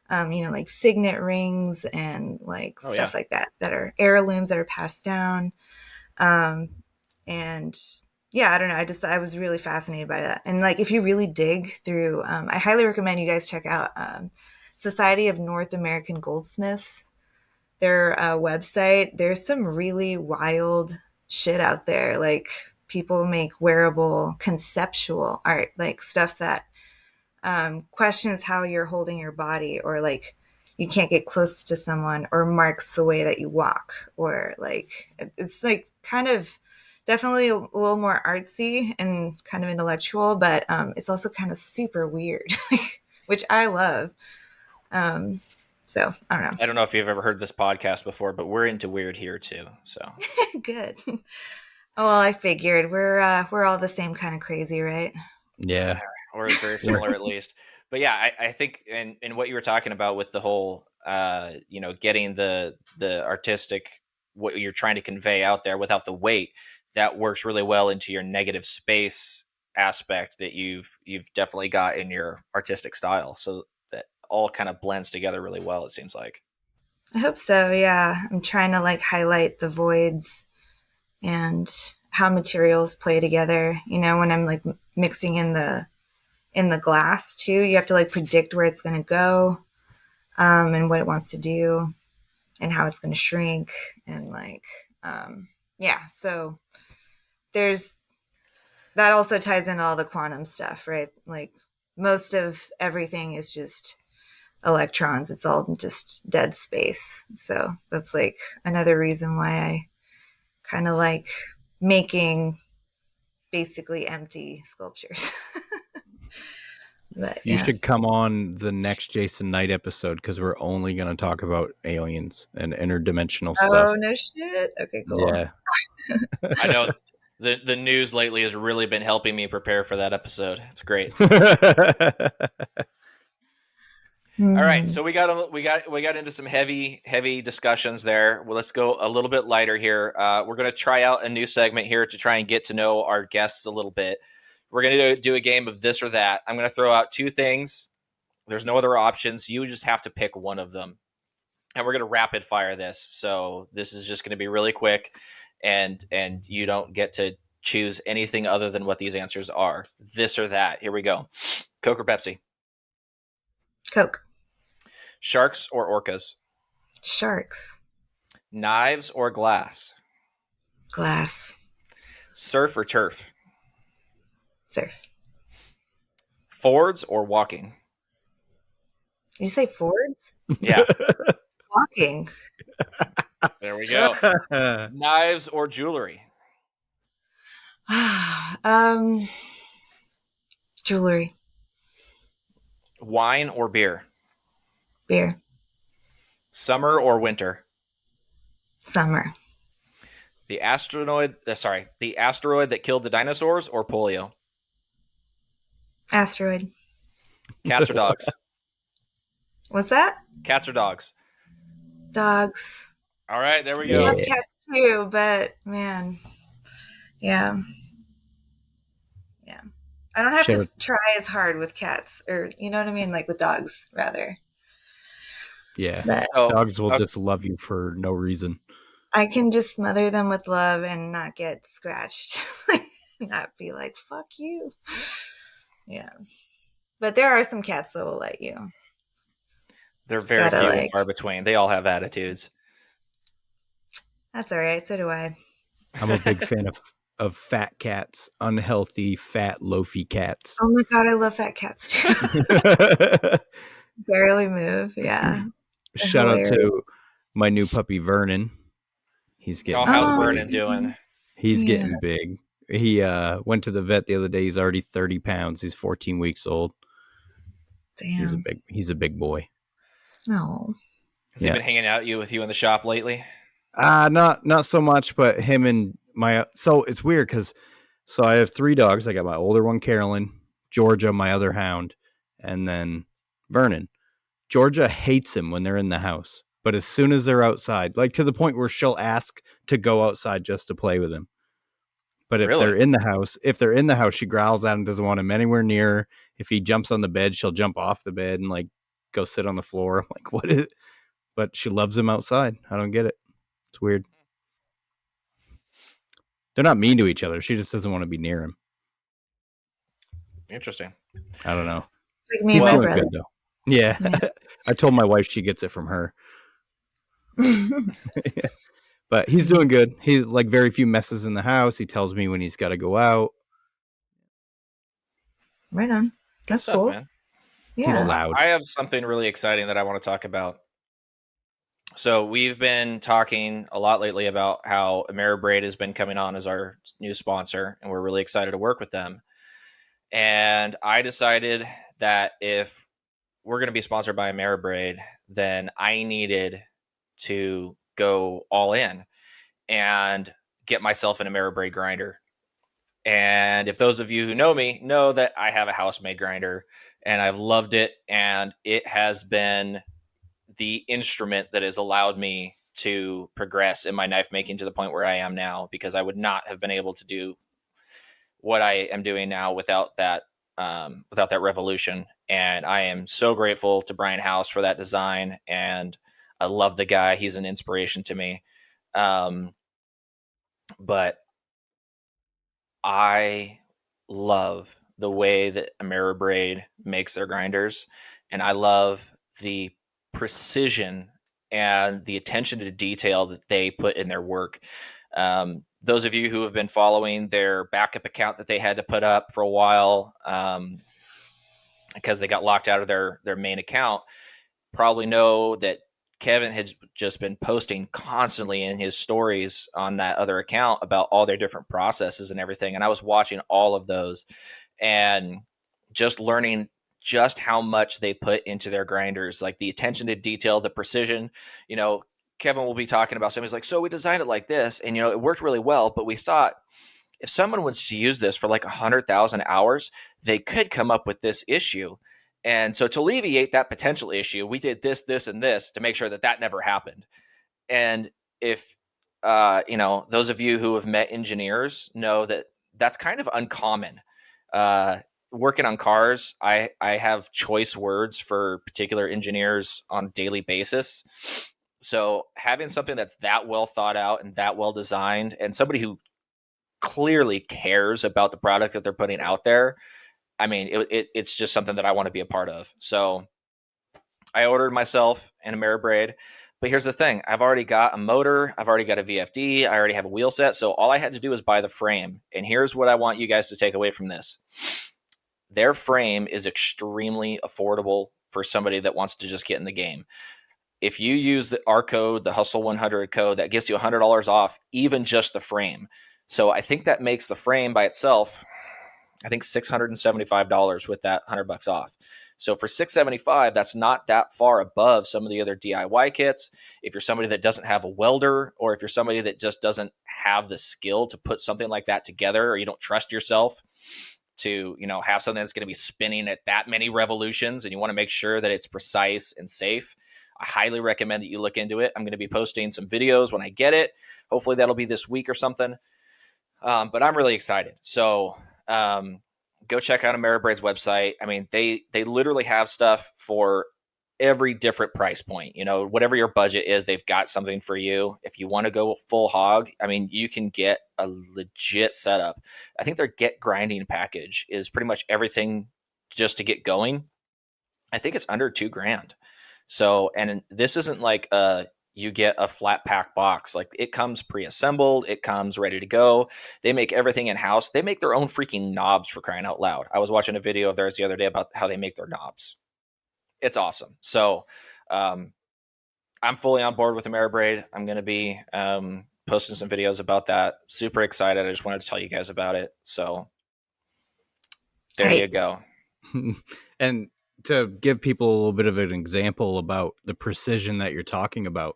Like signet rings and like stuff like that, that are heirlooms that are passed down. And yeah, I don't know. I was really fascinated by that. And like, if you really dig through, I highly recommend you guys check out Society of North American Goldsmiths, their website. There's some really wild shit out there. Like people make wearable conceptual art, like stuff that questions how you're holding your body, or like you can't get close to someone, or marks the way that you walk, or like it's like kind of definitely a little more artsy and kind of intellectual, but it's also kind of super weird, which I love. So I don't know.
I don't know if you've ever heard this podcast before, but we're into weird here too. So
Good. Oh, well, I figured we're all the same kind of crazy, right?
Yeah.
Or very similar at least. But yeah, I think in what you were talking about with the whole, getting the artistic, what you're trying to convey out there without the weight, that works really well into your negative space aspect that you've definitely got in your artistic style. So that all kind of blends together really well, it seems like.
I hope so. Yeah. I'm trying to like highlight the voids and how materials play together. When I'm like mixing in the glass too, you have to like predict where it's going to go, and what it wants to do and how it's going to shrink. And like, yeah, so there's, that also ties in all the quantum stuff, right? Like most of everything is just electrons. It's all just dead space. So that's like another reason why I kind of like making basically empty sculptures. But
You
yeah.
should come on the next Jason Knight episode, because we're only going to talk about aliens and interdimensional stuff.
Oh, no shit. Okay, cool.
Yeah.
I know the news lately has really been helping me prepare for that episode. It's great. All right, so we got into some heavy discussions there. Well, let's go a little bit lighter here. We're going to try out a new segment here to try and get to know our guests a little bit. We're going to do a game of this or that. I'm going to throw out two things. There's no other options. You just have to pick one of them, and we're going to rapid fire this. So this is just going to be really quick, and you don't get to choose anything other than what these answers are. This or that. Here we go. Coke or Pepsi?
Coke.
Sharks or orcas?
Sharks.
Knives or glass?
Glass.
Surf or turf?
Surf.
Fords or walking?
Did you say Fords?
Yeah.
Walking.
There we go. Knives or jewelry?
Jewelry.
Wine or beer?
Beer.
Summer or winter?
Summer.
The asteroid that killed the dinosaurs or polio?
Asteroid.
Cats or dogs?
What's that?
Cats or dogs?
Dogs.
All right, there we
I
go.
love cats too, but man, yeah. I don't have to try as hard with cats, or you know what I mean, like with dogs, rather.
Yeah,
but
dogs will just love you for no reason.
I can just smother them with love and not get scratched, not be like "fuck you." Yeah, But there are some cats that will let you.
They're
Just
very
gotta,
few and
like-
far between. They all have attitudes.
That's all right. So do I.
I'm a big fan of fat cats, unhealthy, fat, loafy cats.
Oh my God, I love fat cats too. Barely move. Yeah. They're
Shout out
hilarious.
to my new puppy Vernon. He's getting
Oh, how's
Oh,
Vernon
big.
doing?
He's
Yeah.
getting big. He went to the vet the other day. He's already 30 pounds. He's 14 weeks old.
Damn.
He's a big boy.
No.
Has he been hanging out with you in the shop lately?
Not so much, but him and so it's weird because I have 3 dogs. I got my older one, Carolyn, Georgia, my other hound, and then Vernon. Georgia hates him when they're in the house, but as soon as they're outside, like to the point where she'll ask to go outside just to play with him. But if
Really?
they're in the house, she growls at him, doesn't want him anywhere near her. If he jumps on the bed, she'll jump off the bed and like go sit on the floor. I'm like, what is it? But she loves him outside. I don't get it. It's weird. They're not mean to each other. She just doesn't want to be near him.
Interesting.
I don't know.
It's like me
He's
and my
doing
brother.
good though. Yeah. I told my wife she gets it from her. But he's doing good. He's like very few messes in the house. He tells me when he's got to go out.
Right on.
Good
That's
stuff,
cool.
man.
He's
Yeah.
loud.
I have something really exciting that I want to talk about. So we've been talking a lot lately about how Ameribraid has been coming on as our new sponsor, and we're really excited to work with them. And I decided that if we're going to be sponsored by Ameribraid, then I needed to go all in and get myself an Ameribraid grinder. And if those of you who know me know that I have a house-made grinder, and I've loved it, and it has been the instrument that has allowed me to progress in my knife making to the point where I am now, because I would not have been able to do what I am doing now without that revolution. And I am so grateful to Brian House for that design, and I love the guy. He's an inspiration to me. But I love the way that Ameribraid makes their grinders, and I love the precision and the attention to detail that they put in their work. Those of you who have been following their backup account that they had to put up for a while because they got locked out of their main account probably know that Kevin had just been posting constantly in his stories on that other account about all their different processes and everything. And I was watching all of those and just learning just how much they put into their grinders, like the attention to detail, the precision. You know, Kevin will be talking about something. He's like, so we designed it like this, and, you know, it worked really well, but we thought if someone was to use this for like 100,000 hours, they could come up with this issue. And so to alleviate that potential issue, we did this, this, and this to make sure that that never happened. And if, you know, those of you who have met engineers know that that's kind of uncommon. Working on cars, I have choice words for particular engineers on a daily basis. So having something that's that well thought out and that well designed, and somebody who clearly cares about the product that they're putting out there, I mean, it's just something that I want to be a part of. So I ordered myself an Ameribraid, but here's the thing. I've already got a motor. I've already got a VFD. I already have a wheel set. So all I had to do was buy the frame. And here's what I want you guys to take away from this. Their frame is extremely affordable for somebody that wants to just get in the game. If you use our code, the Hustle 100 code, that gets you $100 off, even just the frame. So I think that makes the frame by itself, I think $675 with that $100 off. So for $675, that's not that far above some of the other DIY kits. If you're somebody that doesn't have a welder, or if you're somebody that just doesn't have the skill to put something like that together, or you don't trust yourself to, you know, have something that's going to be spinning at that many revolutions, and you want to make sure that it's precise and safe, I highly recommend that you look into it. I'm going to be posting some videos when I get it. Hopefully that'll be this week or something. But I'm really excited. So go check out Ameribraid's website. I mean, they literally have stuff for every different price point. You know, whatever your budget is, they've got something for you. If you want to go full hog, I mean, you can get a legit setup. I think their Get Grinding package is pretty much everything just to get going, I think it's under $2,000. So, and this isn't like you get a flat pack box. Like, it comes pre-assembled, it comes ready to go. They make everything in house. They make their own freaking knobs, for crying out loud. I was watching a video of theirs the other day about how they make their knobs. It's awesome. So I'm fully on board with Ameribraid. I'm going to be posting some videos about that. Super excited. I just wanted to tell you guys about it. So there you go.
And to give people a little bit of an example about the precision that you're talking about.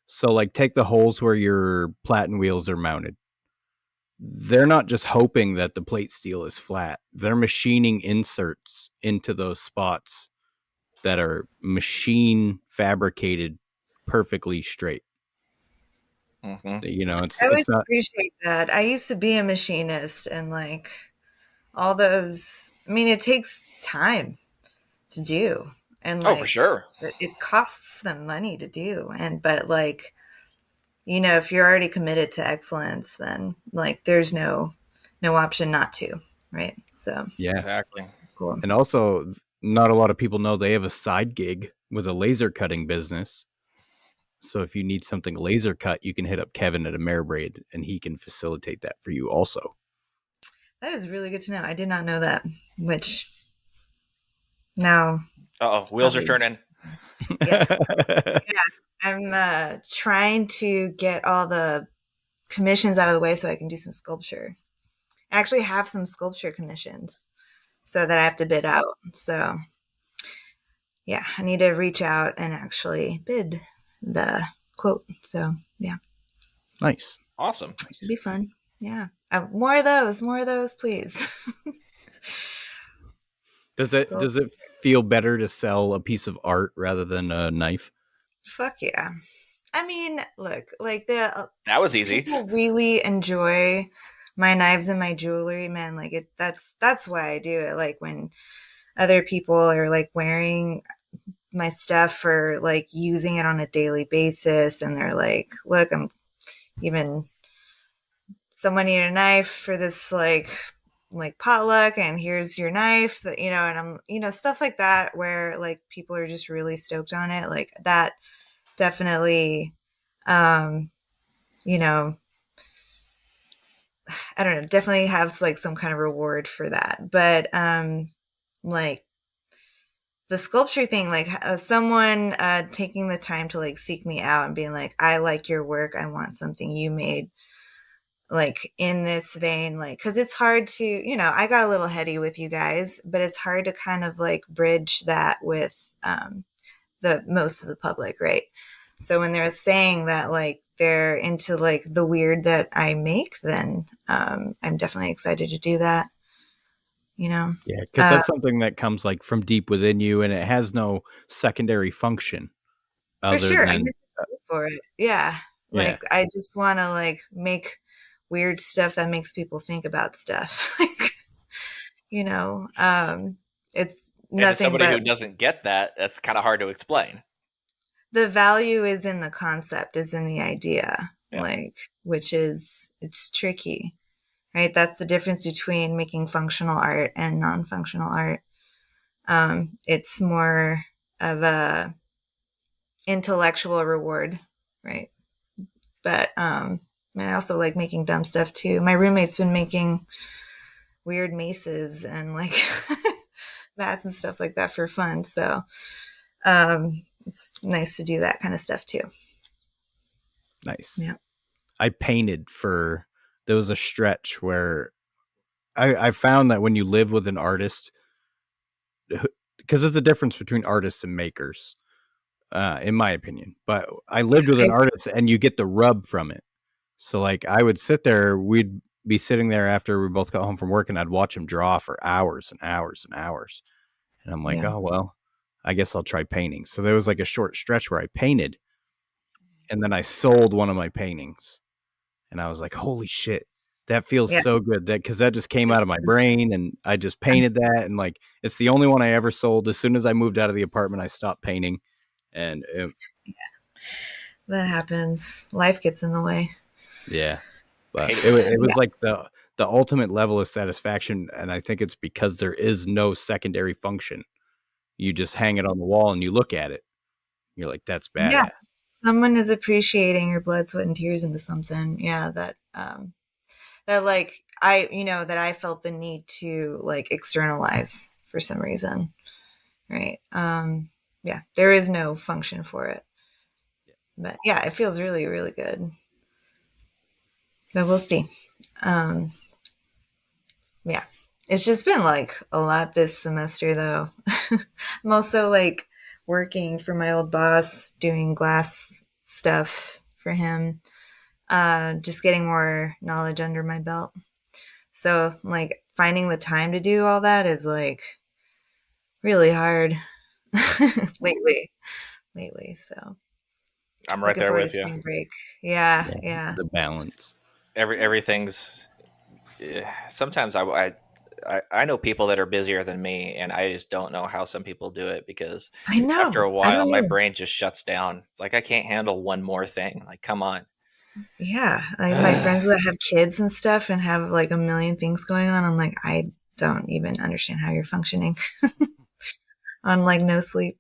So like, take the holes where your platen wheels are mounted. They're not just hoping that the plate steel is flat. They're machining inserts into those spots that are machine fabricated perfectly straight.
Mm-hmm.
You know,
I always
it's not
appreciate that. I used to be a machinist, and like all those, I mean, it takes time to do, and
Oh, for
like
sure.
it costs them money to do, and but like, you know, if you're already committed to excellence, then like there's no option not to, right? So
yeah,
exactly.
cool.
And also, not a lot of people know they have a side gig with a laser cutting business. So if you need something laser cut, you can hit up Kevin at Ameribraid, and he can facilitate that for you also.
That is really good to know. I did not know that, which now
Wheels are turning.
Yes. Yeah, I'm trying to get all the commissions out of the way so I can do some sculpture. I actually have some sculpture commissions so that I have to bid out. So yeah, I need to reach out and actually bid the quote. So yeah,
Nice.
Awesome.
it should be fun. Yeah. More of those, please.
Does it feel better to sell a piece of art rather than a knife?
Fuck yeah. I mean, look, like that
was easy.
People really enjoy my knives and my jewelry, man. Like that's why I do it. Like when other people are like wearing my stuff or like using it on a daily basis, and they're like, look, I'm even someone need a knife for this like potluck, and here's your knife, you know, and I'm, you know, stuff like that where like people are just really stoked on it. Like that definitely, you know, I don't know, definitely have like some kind of reward for that. But like the sculpture thing, like someone taking the time to like seek me out and being like, I like your work, I want something you made, like in this vein, like, because it's hard to, you know, I got a little heady with you guys, but it's hard to kind of like bridge that with the most of the public, right? So when they're saying that like they're into like the weird that I make, then I'm definitely excited to do that. You know?
Yeah, because that's something that comes like from deep within you, and it has no secondary function
For
other
sure. I'm
than
just go for it. Yeah.
yeah.
Like I just want to like make weird stuff that makes people think about stuff. Like, you know, it's
And to
nothing
somebody
but
who doesn't get that, that's kind of hard to explain.
the value is in the concept, is in the idea,
Yeah.
like, which is, it's tricky, right? That's the difference between making functional art and non-functional art. It's more of a intellectual reward, right? But and I also like making dumb stuff too. My roommate's been making weird maces and like bats and stuff like that for fun. So it's nice to do that kind of stuff too.
Nice.
Yeah.
I painted there was a stretch where I found that when you live with an artist, because there's a difference between artists and makers, in my opinion. But I lived with an artist, and you get the rub from it. So like I would sit there, we'd be sitting there after we both got home from work, and I'd watch him draw for hours and hours and hours. And I'm like, oh, well, I guess I'll try painting. So there was like a short stretch where I painted, and then I sold one of my paintings. And I was like, holy shit, that feels so good. Because that just came out of my brain, and I just painted that. And like, it's the only one I ever sold. As soon as I moved out of the apartment, I stopped painting. And
that happens. Life gets in the way.
yeah, but it was like the the ultimate level of satisfaction. And I think it's because there is no secondary function. You just hang it on the wall and you look at it. You're like, that's
Yeah.
badass.
Someone is appreciating your blood, sweat, and tears into something. Yeah. That like, that I felt the need to like externalize for some reason. Right. Yeah. There is no function for it. But yeah, it feels really, really good. But we'll see. Um, yeah. It's just been like a lot this semester though. I'm also like working for my old boss, doing glass stuff for him. Just getting more knowledge under my belt. So like finding the time to do all that is like really hard lately. So
I'm right
looking
there
forward to
with you.
spring break. Yeah.
The balance.
Everything's. Sometimes I know people that are busier than me, and I just don't know how some people do it, because
I know.
after a
I
while,
don't
my
know.
brain just shuts down. It's like I can't handle one more thing. Like, come on.
Yeah. Like my friends that have kids and stuff and have like a million things going on, I'm like, I don't even understand how you're functioning on like no sleep.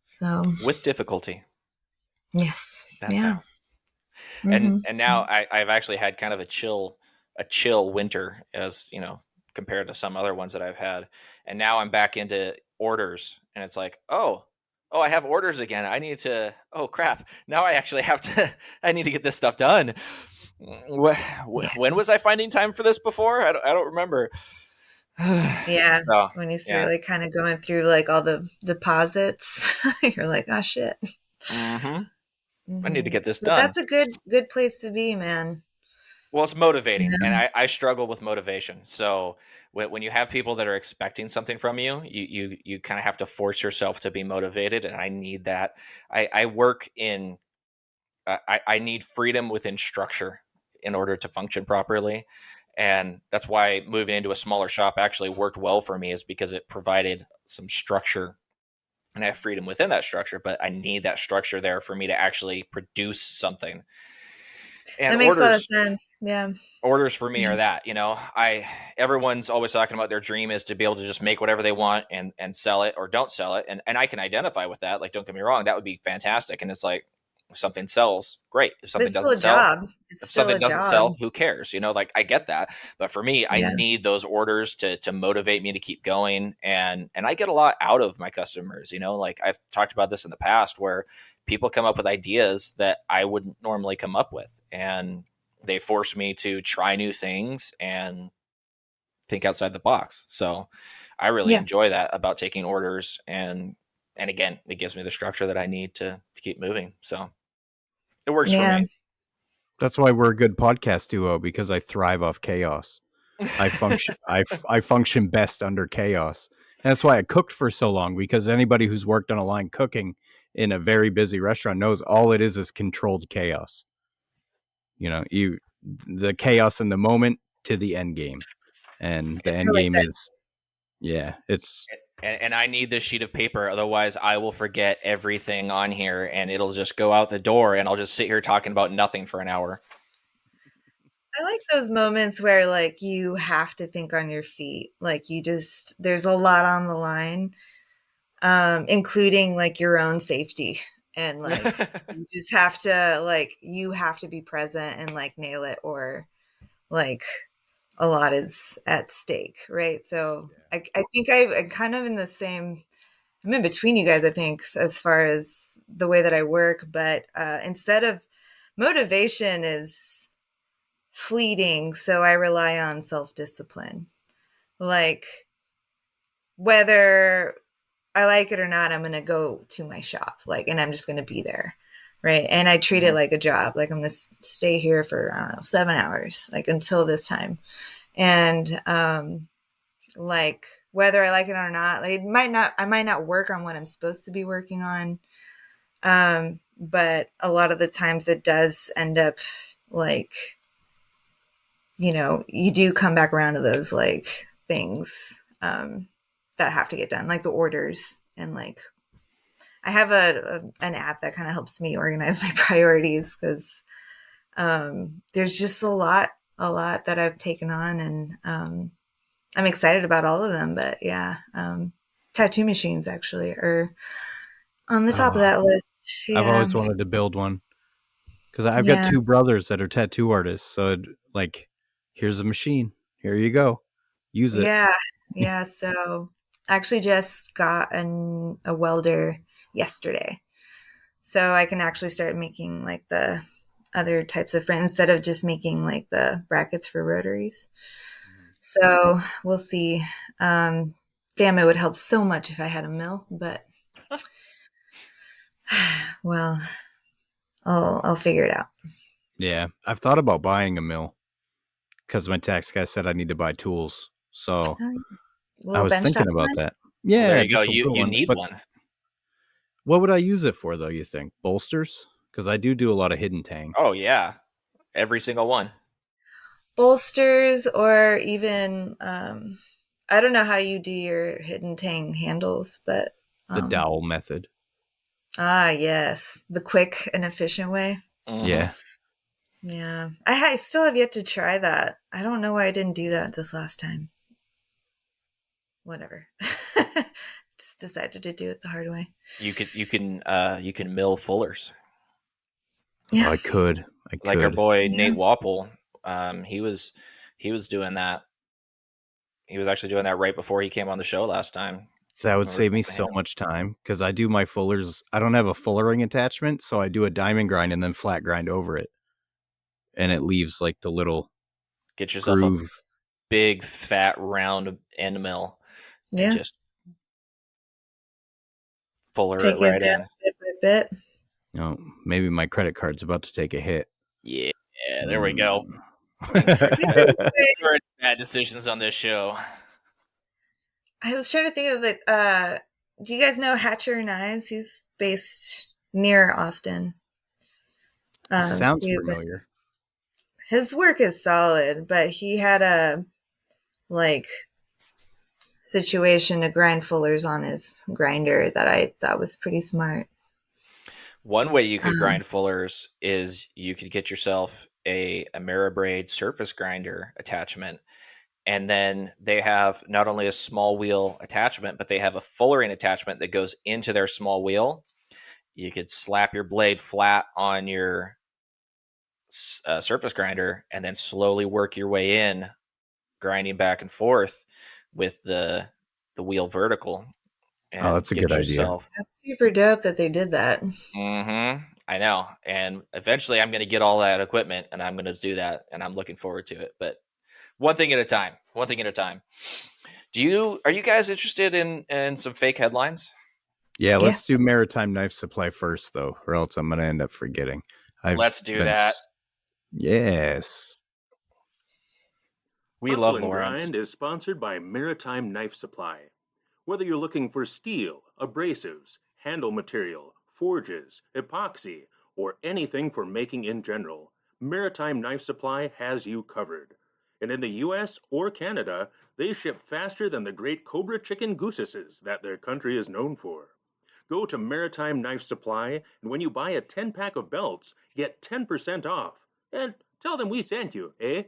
So
With difficulty.
yes.
That's
Yeah.
how.
Mm-hmm.
And now I've actually had kind of a chill winter, as compared to some other ones that I've had. And now I'm back into orders, and it's like, oh, I have orders again. I need to. Oh crap! Now I actually have to. I need to get this stuff done. When was I finding time for this before? I don't remember.
Yeah.
So
When you start
yeah.
like kind of going through like all the deposits, you're like, oh shit.
Mm-hmm. I need to get this
But
done.
that's a good place to be, man.
Well, it's motivating, and
Yeah.
I struggle with motivation. So when you have people that are expecting something from you, you kind of have to force yourself to be motivated, and I need that. I work in I need freedom within structure in order to function properly, and that's why moving into a smaller shop actually worked well for me, is because it provided some structure, and I have freedom within that structure, but I need that structure there for me to actually produce something. And
That makes a lot of sense. Yeah.
orders for me are that, everyone's always talking about their dream is to be able to just make whatever they want and sell it or don't sell it, and I can identify with that. Like, don't get me wrong, that would be fantastic. And it's like, if something sells, great. If
But
something
it's still
doesn't
a
sell,
job. It's
if
still
something
a
doesn't
job.
sell, who cares? Like, I get that. But for me, I
Yeah.
need those orders to motivate me to keep going. And I get a lot out of my customers. Like, I've talked about this in the past, where people come up with ideas that I wouldn't normally come up with, and they force me to try new things and think outside the box. So I really
Yeah.
enjoy that about taking orders, and again, it gives me the structure that I need to keep moving. So it works for
Yeah.
me.
That's why we're a good podcast duo, because I thrive off chaos. I function I function best under chaos. And that's why I cooked for so long, because anybody who's worked on a line cooking in a very busy restaurant knows all it is controlled chaos. The chaos in the moment to the end game. And the
I
end
feel like
game
that.
is it's
And I need this sheet of paper. Otherwise, I will forget everything on here, and it'll just go out the door, and I'll just sit here talking about nothing for an hour.
I like those moments where like you have to think on your feet. Like there's a lot on the line, including like your own safety. And like you have to be present and like nail it, or like a lot is at stake, right? So I think I'm kind of in the same. I'm in between you guys, I think, as far as the way that I work. But instead of motivation is fleeting, so I rely on self-discipline. Like whether I like it or not, I'm going to go to my shop, like, and I'm just going to be there. Right. And I treat it like a job. Like I'm going to stay here for, I don't know, 7 hours, like until this time. And, like whether I like it or not, like I might not work on what I'm supposed to be working on. But a lot of the times it does end up like, you do come back around to those like things, that have to get done, like the orders. And like, I have an app that kind of helps me organize my priorities, because there's just a lot a lot that I've taken on, and I'm excited about all of them. But yeah, tattoo machines actually are on the top of that list.
I've
Yeah.
always wanted to build one because I've got
Yeah.
2 brothers that are tattoo artists. So like, here's a machine. Here you go. Use it.
Yeah. Yeah. So I actually just got a welder yesterday. So I can actually start making like the other types of frames instead of just making like the brackets for rotaries. So we'll see. Damn, it would help so much if I had a mill, but well, I'll figure it out.
Yeah, I've thought about buying a mill because my tax guy said I need to buy tools. So
A
I
little
was
bench
thinking
top
about
one.
that.
Well, there
Yeah,
you go.
just a little
You
one.
need
But
one.
what would I use it for, though, you think? Bolsters? Because I do a lot of hidden tang.
Oh yeah, every single one.
Bolsters, or even I don't know how you do your hidden tang handles, but
The dowel method.
yes, the quick and efficient way.
Mhm.
Yeah.
Yeah, I still have yet to try that. I don't know why I didn't do that this last time. Whatever. Just decided to do it the hard way.
You can mill fullers.
Yeah.
Oh, I could.
Like our boy
Yeah.
Nate Wapple. He was doing that. He was actually doing that right before he came on the show last time.
That would
We were
save me
talking to
so
him.
much time because I do my fullers. I don't have a fullering attachment, so I do a diamond grind and then flat grind over it. And it leaves like the little
Get yourself a
groove.
big, fat, round end mill and
Yeah.
just fuller
Take
it
it
right
down
in.
bit by bit.
Oh, maybe my credit card's about to take a hit.
Yeah, there we go.
Seriously.
There are bad decisions on this show.
I was trying to think of it. Do you guys know Hatcher Knives? He's based near Austin.
Sounds
Too, but
familiar.
his work is solid, but he had a like situation to grind fullers on his grinder that I thought was pretty smart.
One way you could
Um,
grind fullers is you could get yourself a Ameribraid surface grinder attachment. And then they have not only a small wheel attachment, but they have a fullering attachment that goes into their small wheel. You could slap your blade flat on your surface grinder and then slowly work your way in, grinding back and forth with the wheel vertical, and
that's a
get
good idea.
yourself.
That's super dope that they did that.
I know, and eventually I'm going to get all that equipment, and I'm going to do that, and I'm looking forward to it. But one thing at a time. One thing at a time. Are you guys interested in some fake headlines?
Yeah, let's do Maritime Knife Supply first, though, or else I'm going to end up forgetting.
Let's do that.
Yes.
We
Hustle
love
and
Lawrence.
Grind is sponsored by Maritime Knife Supply. Whether you're looking for steel, abrasives, handle material, forges, epoxy, or anything for making in general, Maritime Knife Supply has you covered. And in the US or Canada, they ship faster than the great Cobra chicken goosesses that their country is known for. Go to Maritime Knife Supply, and when you buy a 10-pack of belts, get 10% off. And tell them we sent you, eh?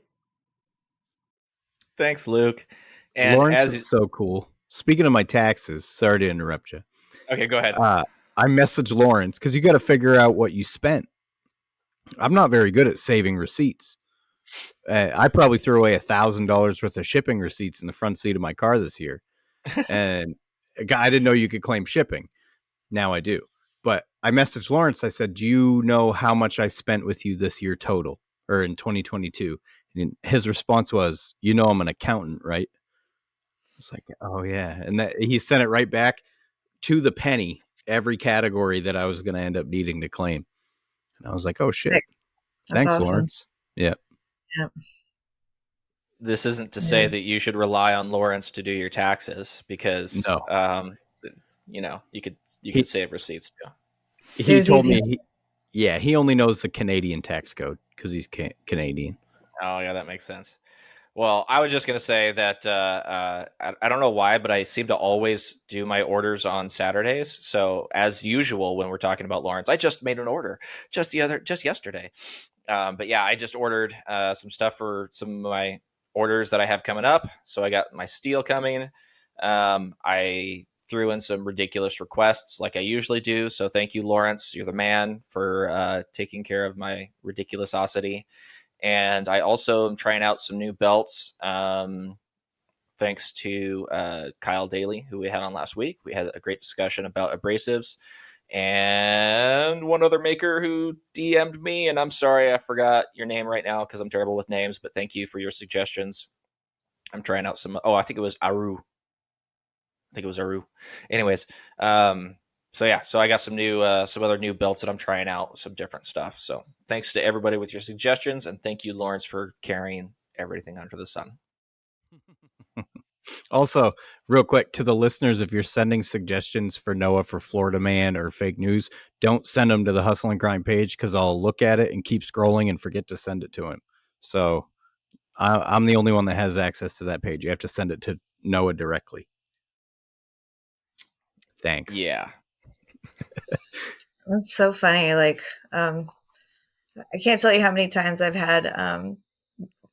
Thanks, Luke. And
Lawrence is so cool. Speaking of my taxes, sorry to interrupt you.
Okay, go ahead.
I messaged Lawrence because you got to figure out what you spent. I'm not very good at saving receipts. I probably threw away $1,000 worth of shipping receipts in the front seat of my car this year. And I didn't know you could claim shipping. Now I do. But I messaged Lawrence. I said, do you know how much I spent with you this year total, or in 2022? And his response was, I'm an accountant, right? I was like, oh, yeah. And he sent it right back to the penny, every category that I was going to end up needing to claim. And I was like, oh, shit.
That's
Thanks,
awesome.
Lawrence. Yeah.
Yep.
This isn't to say that you should rely on Lawrence to do your taxes, because you could save receipts too.
He told me he only knows the Canadian tax code because he's Canadian.
Oh yeah, that makes sense. Well, I was just going to say that I don't know why, but I seem to always do my orders on Saturdays. So as usual, when we're talking about Lawrence, I just made an order just yesterday. But yeah, I just ordered some stuff for some of my orders that I have coming up. So I got my steel coming. I threw in some ridiculous requests like I usually do. So thank you, Lawrence. You're the man for taking care of my ridiculosity. And I also am trying out some new belts. Thanks to Kyle Daly, who we had on last week. We had a great discussion about abrasives. And one other maker who DM'd me, and I'm sorry I forgot your name right now because I'm terrible with names, but thank you for your suggestions. I'm trying out some. Oh, I think it was Aru. Anyways, so yeah, so I got some other new belts that I'm trying out, some different stuff. So thanks to everybody with your suggestions, and thank you, Lawrence, for carrying everything under the sun.
Also, real quick to the listeners, if you're sending suggestions for Noah for Florida Man or fake news, don't send them to the Hustle and Grind page because I'll look at it and keep scrolling and forget to send it to him. So I'm the only one that has access to that page. You have to send it to Noah directly. Thanks.
Yeah.
That's so funny. Like, I can't tell you how many times I've had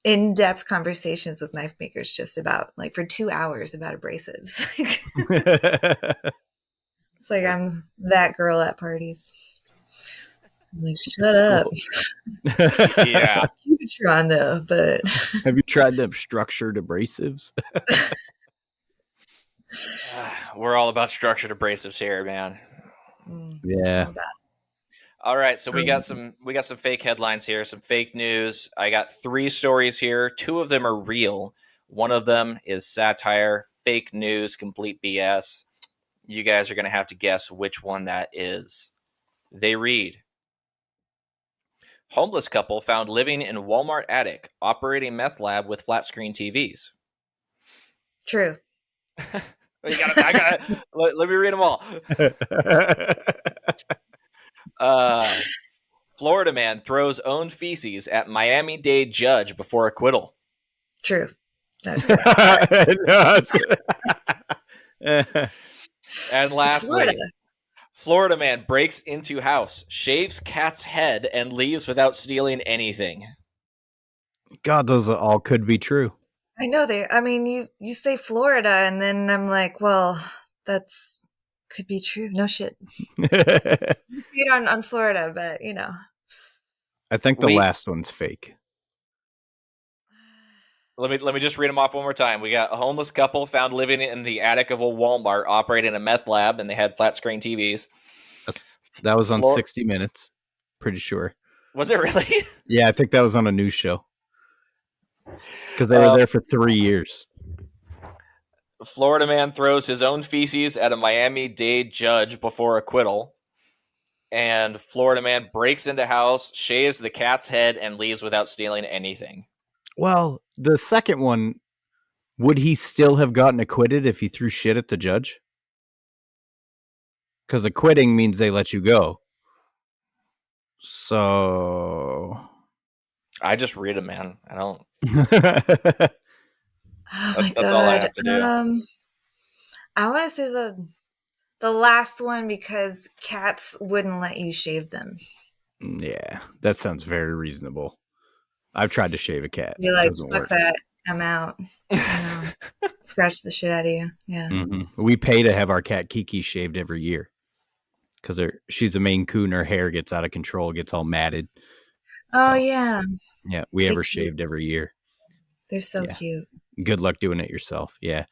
in-depth conversations with knife makers just about, like, for 2 hours about abrasives. It's like I'm that girl at parties. I'm like, shut up.
Yeah.
Keep it on though, but
have you tried them structured abrasives?
We're all about structured abrasives here, man.
Yeah.
All right, so we got some fake headlines here, some fake news. I got 3 stories here. 2 of them are real. One of them is satire, fake news, complete BS. You guys are going to have to guess which one that is. They read: homeless couple found living in Walmart attic, operating meth lab with flat screen TVs.
True.
Let me read them all. Florida man throws own feces at Miami-Dade judge before acquittal.
True.
And lastly, Florida man breaks into house, shaves cat's head, and leaves without stealing anything.
God, those all could be true.
I know you say Florida, and then I'm like, well, that's could be true. No shit. on Florida, but you know.
I think the last one's fake.
Let me just read them off one more time. We got a homeless couple found living in the attic of a Walmart, operating a meth lab, and they had flat screen TVs.
That was on 60 Minutes. Pretty sure.
Was it really?
Yeah, I think that was on a news show. Because they were there for 3 years.
Florida man throws his own feces at a Miami-Dade judge before acquittal. And Florida man breaks into house, shaves the cat's head, and leaves without stealing anything.
Well, the second one, would he still have gotten acquitted if he threw shit at the judge? Because acquitting means they let you go. So
I just read them, man. I don't.
That's
all I have to do.
I want to say the last one because cats wouldn't let you shave them.
Yeah, that sounds very reasonable. I've tried to shave a cat.
You're like, fuck that. I'm out. Scratch the shit out of you. Yeah.
Mm-hmm. We pay to have our cat Kiki shaved every year because she's a Maine Coon. Her hair gets out of control, gets all matted.
Oh, yeah.
Yeah, we have her shaved every year.
They're so cute.
Good luck doing it yourself. Yeah.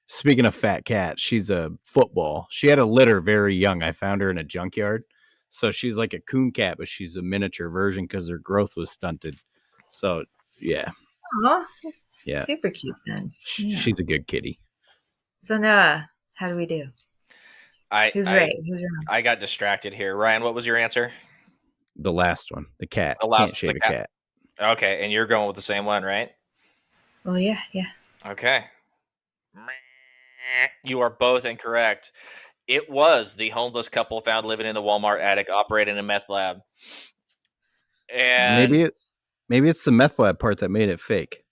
Speaking of fat cat, she's a football. She had a litter very young. I found her in a junkyard. So she's like a coon cat, but she's a miniature version because her growth was stunted. So, yeah.
Aw.
Yeah.
Super cute then. Yeah.
She's a good kitty.
So, Noah, how do we do? Who's right? Who's wrong?
I got distracted here. Ryan, what was your answer?
The last one. The cat. Can't shave a cat.
Okay, and you're going with the same one, right?
Well, yeah.
Okay. You are both incorrect. It was the homeless couple found living in the Walmart attic, operating a meth lab. And
maybe it's the meth lab part that made it fake.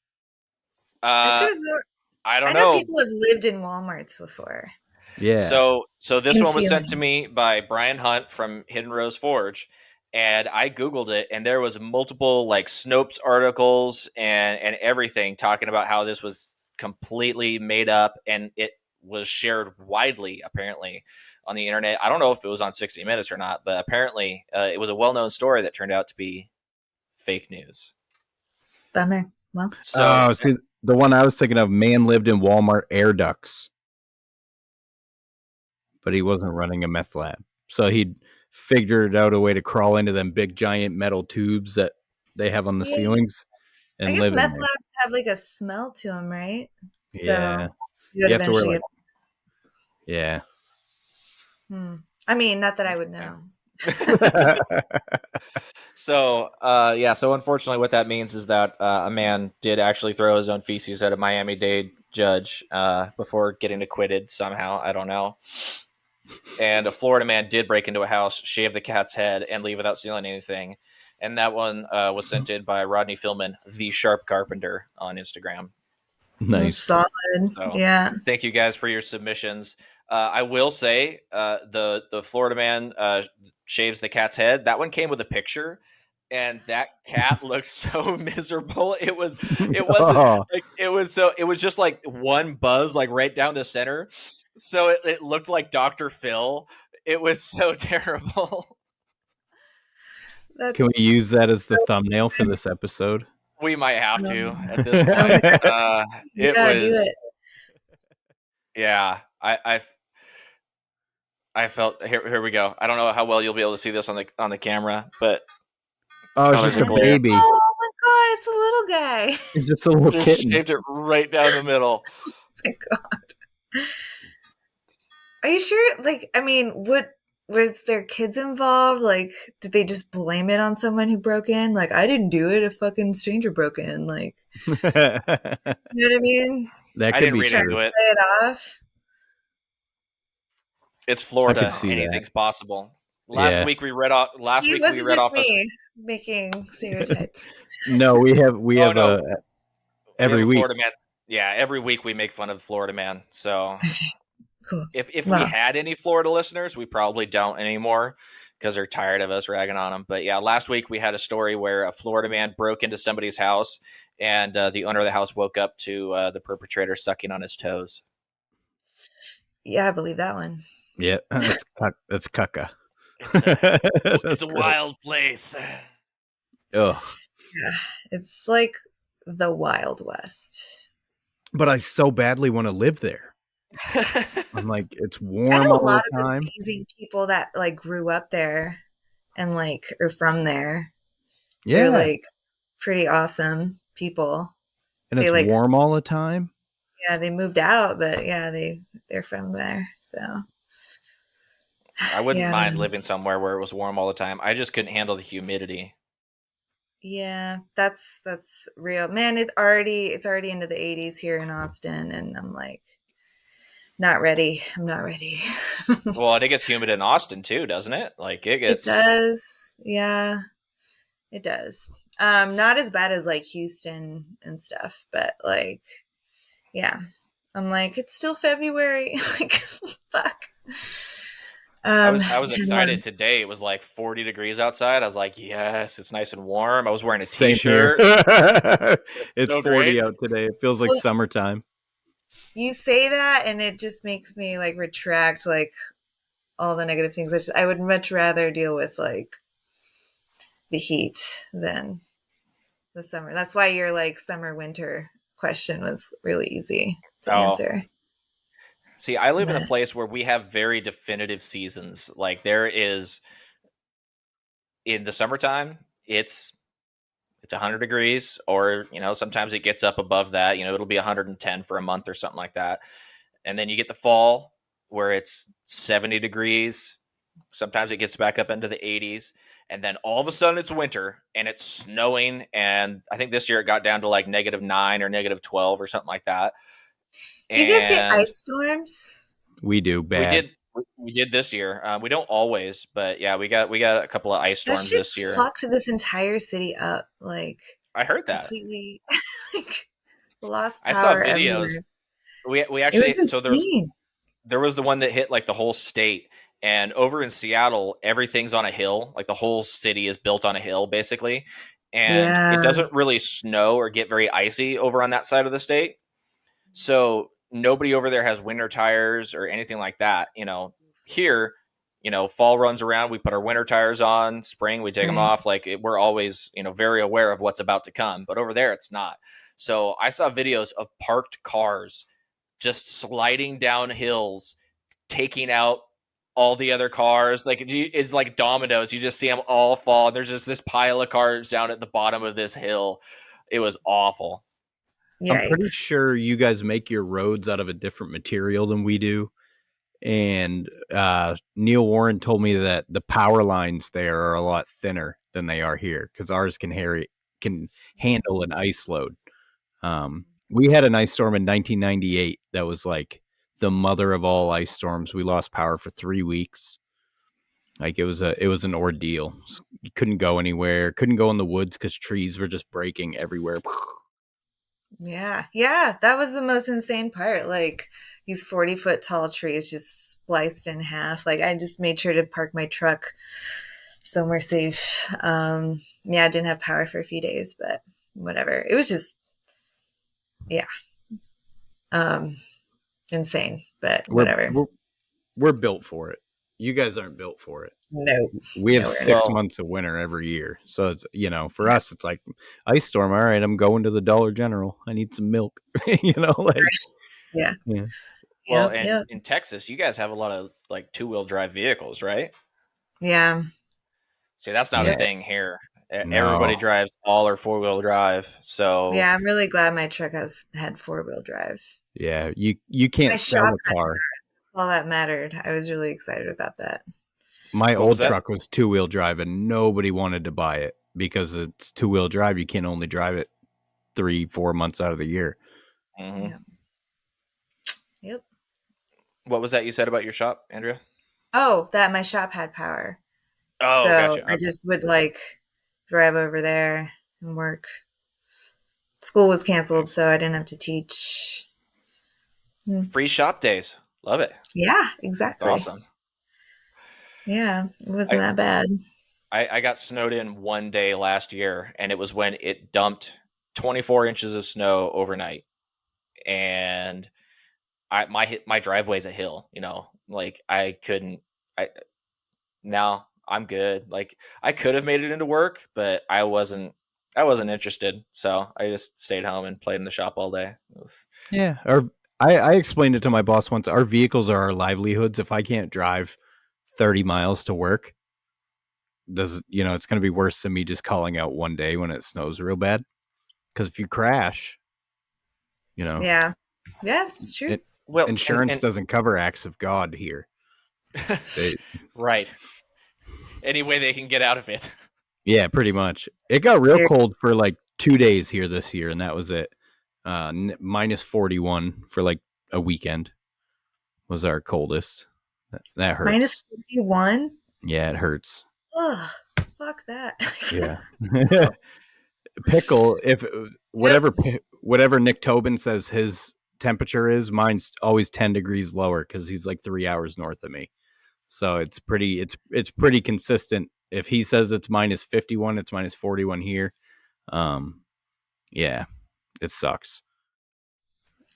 I could have.
I don't
I know
know.
people have lived in Walmarts before.
Yeah.
So this one was sent to
Concealing.
me by Brian Hunt from Hidden Rose Forge, and I Googled it, and there was multiple like Snopes articles and everything talking about how this was completely made up, and it was shared widely apparently on the internet. I don't know if it was on 60 Minutes or not, but apparently it was a well-known story that turned out to be fake news.
Bummer. Well,
So
see, the one I was thinking of, man lived in Walmart air ducts, but he wasn't running a meth lab. So he'd figured out a way to crawl into them big giant metal tubes that they have on the
yeah.
ceilings
I
and
guess
live in
meth
there.
labs have like a smell to them, right?
Yeah.
So you would
You have to wear
eventually
like, yeah.
I mean, not that I would know.
So unfortunately what that means is that a man did actually throw his own feces at a Miami-Dade judge before getting acquitted somehow. I don't know. And a Florida man did break into a house, shave the cat's head, and leave without stealing anything. And that one was sent in by Rodney Philman, the Sharp Carpenter, on Instagram.
Nice.
Solid.
So
Yeah.
thank you guys for your submissions. I will say the Florida man shaves the cat's head. That one came with a picture, and that cat looked so miserable. It wasn't
Oh.
like it was just like one buzz like right down the center. So it looked like Dr. Phil. It was so terrible.
Can we use that as the thumbnail for this episode?
We might have to at this point. It
Yeah, do
was
it.
yeah. I felt here we go. I don't know how well you'll be able to see this on the camera, but
it's
there's
just a
glare.
baby.
Oh my god, it's a little guy.
It's just a little
Just
kitten.
shaved it right down the middle.
Oh my god. Are you sure? Like, I mean, what was there kids involved? Like, did they just blame it on someone who broke in? Like, I didn't do it. A fucking stranger broke in. Like, you know what I mean?
That
I
could
didn't
be
read
true.
into it.
Play it off.
It's Florida.
see that.
Anything's possible. Last week we read off.
It wasn't just me making stereotypes.
No, we have every week.
Florida man. Yeah, every week we make fun of Florida man. So
Cool.
if we had any Florida listeners, we probably don't anymore because they're tired of us ragging on them. But yeah, last week we had a story where a Florida man broke into somebody's house, and the owner of the house woke up to the perpetrator sucking on his toes.
Yeah, I believe that one.
Yeah, that's caca.
It's a wild place.
Ugh.
Yeah, it's like the Wild West.
But I so badly want to live there. I'm like, it's
I
warm
know a
all
lot
the
of
time.
amazing people that like grew up there and like are from there.
Yeah,
They're like pretty awesome people.
and it's
like
warm all the time.
Yeah, they moved out, but yeah, they're from there. So
I wouldn't mind living somewhere where it was warm all the time. I just couldn't handle the humidity.
Yeah, that's real. Man, it's already into the 80s here in Austin, and I'm like not ready. I'm not ready.
Well, and it gets humid in Austin too, doesn't it? Like it gets.
It does. Yeah, it does. Not as bad as like Houston and stuff, but like, yeah. I'm like, it's still February. Like, fuck.
I was excited today. It was like 40 degrees outside. I was like, yes, it's nice and warm. I was wearing a t-shirt.
It's
so
40
great.
out today. It feels like summertime.
You say that, and it just makes me like retract like all the negative things. I would much rather deal with like the heat than the summer. That's why your like summer winter question was really easy to answer.
See, I live in a place where we have very definitive seasons. Like there is in the summertime, it's 100 degrees, or sometimes it gets up above that. It'll be 110 for a month or something like that. And then you get the fall where it's 70 degrees. Sometimes it gets back up into the 80s, and then all of a sudden it's winter and it's snowing. And I think this year it got down to like -9 or -12 or something like that.
Do you guys get ice storms?
We do. Bad.
We did this year. We don't always, but yeah, we got a couple of ice storms this year.
Fucked this entire city up. Like
I heard that
completely. Like, lost
I saw
power
videos.
everywhere.
We
It
actually
was
so
insane.
there was the one that hit like the whole state, and over in Seattle everything's on a hill, like the whole city is built on a hill basically, and it
Yeah.
doesn't really snow or get very icy over on that side of the state. So nobody over there has winter tires or anything like that. Here, fall runs around, we put our winter tires on, spring we take them
Right.
off. Like we're always, very aware of what's about to come. But over there, it's not. So I saw videos of parked cars just sliding down hills, taking out all the other cars. Like it's like dominoes. You just see them all fall. And there's just this pile of cars down at the bottom of this hill. It was awful.
I'm pretty
Yikes.
sure you guys make your roads out of a different material than we do. And Neil Warren told me that the power lines there are a lot thinner than they are here because ours can handle an ice load. We had an ice storm in 1998 that was like the mother of all ice storms. We lost power for 3 weeks. Like it was an ordeal. You couldn't go anywhere. Couldn't go in the woods because trees were just breaking everywhere.
Yeah. Yeah. That was the most insane part. Like these 40-foot tall trees just spliced in half. Like I just made sure to park my truck somewhere safe. Yeah, I didn't have power for a few days, but whatever. It was just, yeah. Insane, but whatever.
We're built for it. You guys aren't built for it.
No.
We have
No, we're
6
not.
months of winter every year. So it's, for us, it's like ice storm. All right, I'm going to the Dollar General. I need some milk. Like,
Yeah.
yeah.
Well,
Yep.
and
Yep.
in Texas, you guys have a lot of like 2-wheel drive vehicles, right?
Yeah.
See, that's not a
Yeah.
thing here. Everybody
No.
drives all or 4-wheel drive. So
Yeah. I'm really glad my truck had 4-wheel drive.
Yeah, you can't
My
sell
shop
a car.
That's all that mattered. I was really excited about that.
My
What was
old
that?
truck was 2-wheel drive, and nobody wanted to buy it because it's 2-wheel drive. You can only drive it 3-4 months out of the year.
Mhm.
Yeah. Yep.
What was that you said about your shop, Andrea?
Oh, that my shop had power.
Oh,
So
gotcha.
I
Okay.
just would like drive over there and work. School was canceled,
Nice.
so I didn't have to teach.
Free shop days. Love it.
Yeah,
That's
exactly.
awesome.
Yeah, it wasn't
I,
that bad.
I got snowed in one day last year, and it was when it dumped 24 inches of snow overnight. And my driveway's a hill, like I couldn't. Now I'm good. Like I could have made it into work, but I wasn't interested. So I just stayed home and played in the shop all day.
Yeah, I explained it to my boss once. Our vehicles are our livelihoods. If I can't drive 30 miles to work, it's going to be worse than me just calling out one day when it snows real bad. Because if you crash,
Yeah. Yeah, it's true.
Well,
insurance
and
doesn't cover acts of God here.
right. Any way they can get out of it.
Yeah, pretty much. It got real
Ser-
cold for like 2 days here this year, and that was it. Minus 41 for like a weekend was our coldest. That hurts.
Minus 41?
Yeah, it hurts.
Ugh, fuck that.
Yeah. Pickle, if whatever Nick Tobin says his temperature is, mine's always 10 degrees lower because he's like 3 hours north of me. So it's pretty consistent. If he says it's minus 51, it's minus 41 here. Yeah, it sucks.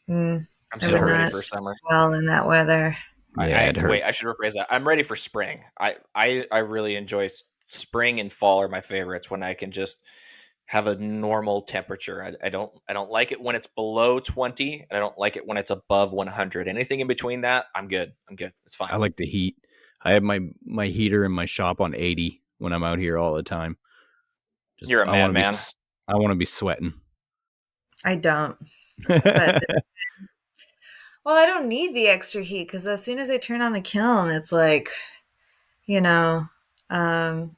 I'm
I
so
would
ready
not
for summer.
well in that weather.
Yeah, it hurts.
Wait, I should rephrase that. I'm ready for spring. I really enjoy spring and fall are my favorites when I can just have a normal temperature. I don't like it when it's below 20, and I don't like it when it's above 100. Anything in between that, I'm good. It's fine.
I like the heat. I have my heater in my shop on 80 when I'm out here all the time.
You're a man.
I want to be sweating.
I don't. But well, I don't need the extra heat because as soon as I turn on the kiln, it's like, and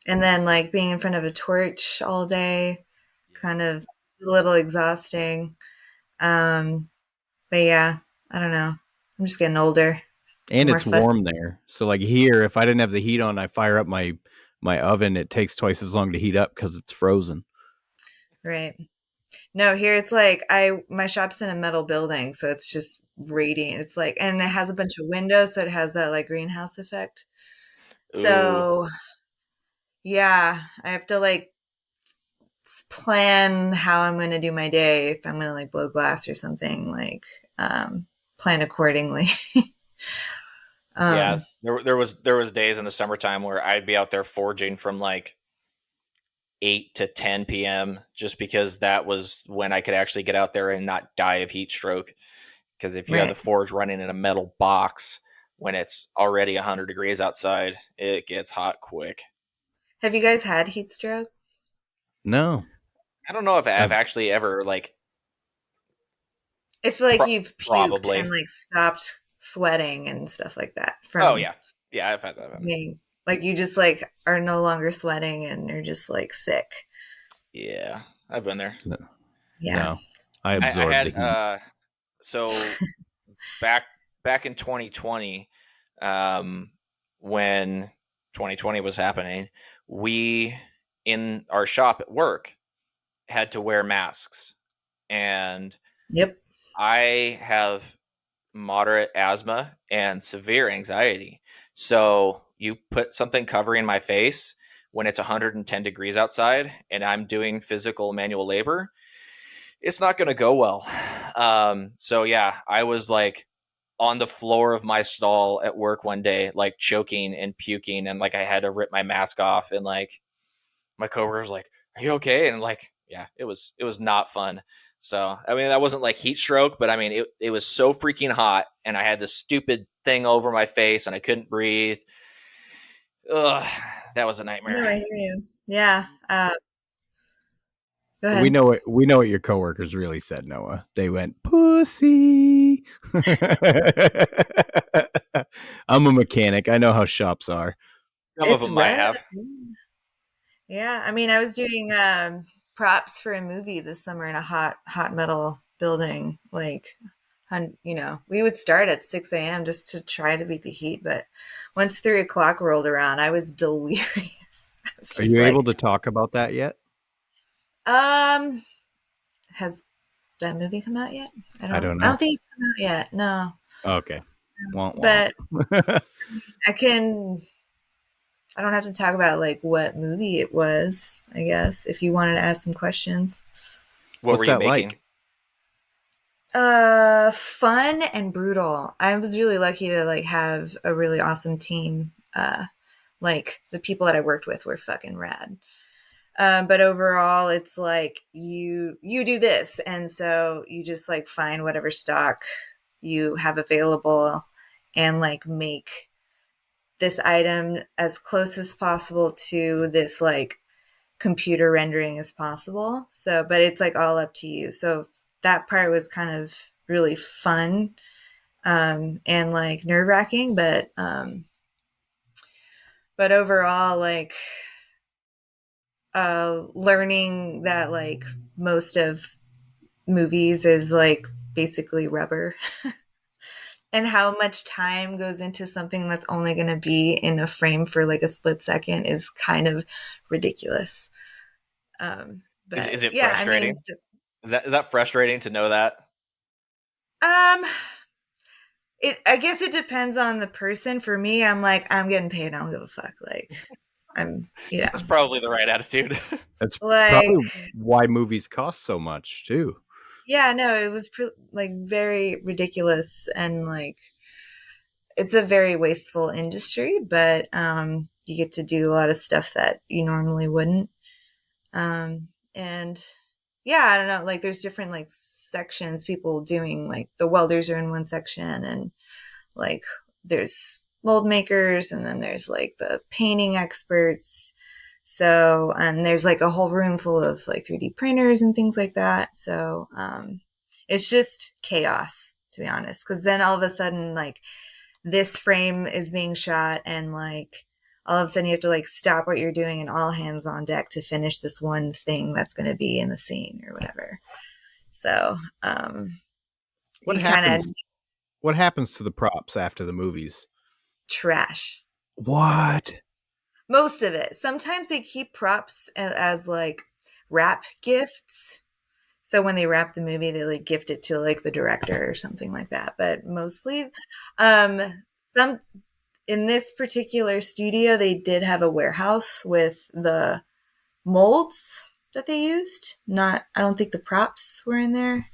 then like being in front of a torch all day, kind of a little exhausting. But yeah, I don't know. I'm just getting older.
And
More
it's
fussy.
warm there. So like here, if I didn't have the heat on, I fire up my oven. It takes twice as long to heat up because it's frozen.
Right. No, here it's like my shop's in a metal building, so it's just radiant. It's like, and it has a bunch of windows, so it has that like greenhouse effect.
Ooh.
So yeah, I have to like plan how I'm going to do my day. If I'm going to like blow glass or something, like plan accordingly.
Yeah,
um,
there was days in the summertime where I'd be out there forging from like 8 to 10 p.m. just because that was when I could actually get out there and not die of heat stroke. Because if you have the
right.
forge running in a metal box when it's already 100 degrees outside, it gets hot quick.
Have you guys had heat stroke?
No.
I don't know if I've
I've,
actually ever like
If like you've puked and
probably.
like stopped sweating and stuff like that
Oh
from
yeah, yeah, I've had that.
being like you just like are no longer sweating and you're just like sick.
Yeah, I've been there.
no.
Yeah.
No. I
I
absorbed the
had
heat.
so back back in 2020, um, when 2020 was happening, we in our shop at work had to wear masks, and
Yep.
I have moderate asthma and severe anxiety. So you put something covering my face when it's 110 degrees outside and I'm doing physical manual labor, it's not going to go well. So yeah, I was like on the floor of my stall at work one day, like choking and puking, and like I had to rip my mask off, and like my coworker was like, "Are you okay?" And like, yeah, it was not fun. So I mean, that wasn't like heat stroke, but I mean, it was so freaking hot, and I had this stupid thing over my face, and I couldn't breathe. Ugh, that was a
No,
nightmare.
I hear you. Yeah. Go
We
ahead.
know it. We know what your coworkers really said, Noah. They went pussy. I'm a mechanic. I know how shops are.
Some of
It's
them might
rough.
have.
Yeah, I mean, I was doing props for a movie this summer in a hot metal building. Like, we would start at 6 a.m. just to try to beat the heat. But once 3 o'clock rolled around, I was delirious. I was
Are
just
you
like,
able to talk about that yet?
um, has that movie come out yet? I
I
don't,
don't
I
know.
don't think it's come out yet. No,
Okay. Womp
but
womp.
I can. I don't have to talk about like what movie it was, I guess, if you wanted to ask some questions.
What were
What's
you
that
making?
like?
Fun and brutal. I was really lucky to like have a really awesome team. Like the people that I worked with were fucking rad. But overall, it's like you do this, and so you just like find whatever stock you have available, and like make this item as close as possible to this like computer rendering as possible. So, but it's like all up to you. So that part was kind of really fun and like nerve wracking, but overall, like learning that like most of movies is like basically rubber. And how much time goes into something that's only going to be in a frame for like a split second is kind of ridiculous.
Is
But
it
yeah, I mean,
frustrating? Is that frustrating to know that?
um, I guess it depends on the person. For me, I'm like, I'm getting paid. I don't give a fuck. Like, I'm,
That's probably the right attitude.
That's
like,
probably why movies cost so much too.
yeah, no, it was like very ridiculous and like it's a very wasteful industry, but you get to do a lot of stuff that you normally wouldn't. And yeah, I don't know. Like, there's different like sections. People doing like the welders are in one section, and like there's mold makers, and then there's like the painting experts. So, and there's like a whole room full of like 3D printers and things like that. So, it's just chaos, to be honest. Because then all of a sudden, like this frame is being shot, and like all of a sudden you have to like stop what you're doing and all hands on deck to finish this one thing that's going to be in the scene or whatever. So,
What
you kind of
happens? What happens to the props after the movies?
trash.
What?
Most of it. Sometimes they keep props as like wrap gifts. So when they wrap the movie, they like gift it to like the director or something like that. But mostly, some in this particular studio, they did have a warehouse with the molds that they used. Not, I don't think the props were in there.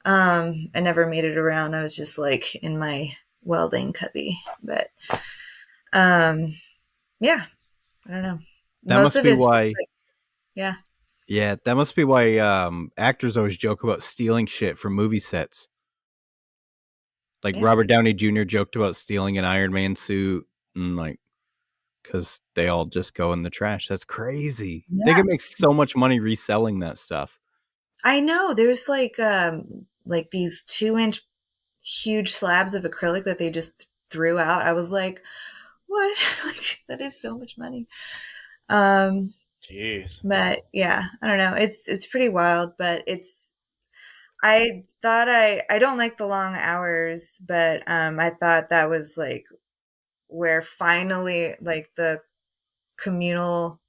I never made it around. I was just like in my welding cubby. But yeah, I don't know.
That
Most
must
of
be
it's just,
why.
like, yeah.
Yeah, that must be why actors always joke about stealing shit from movie sets. Like
Yeah.
Robert Downey Jr. joked about stealing an Iron Man suit, and like because they all just go in the trash. That's crazy. They
Yeah.
can make so much money reselling that stuff.
I know. There's like these 2-inch huge slabs of acrylic that they just threw out. I was like, what? Like that is so much money.
Jeez.
But yeah, I don't know. It's pretty wild, but I thought I don't like the long hours, but I thought that was like where finally like the communal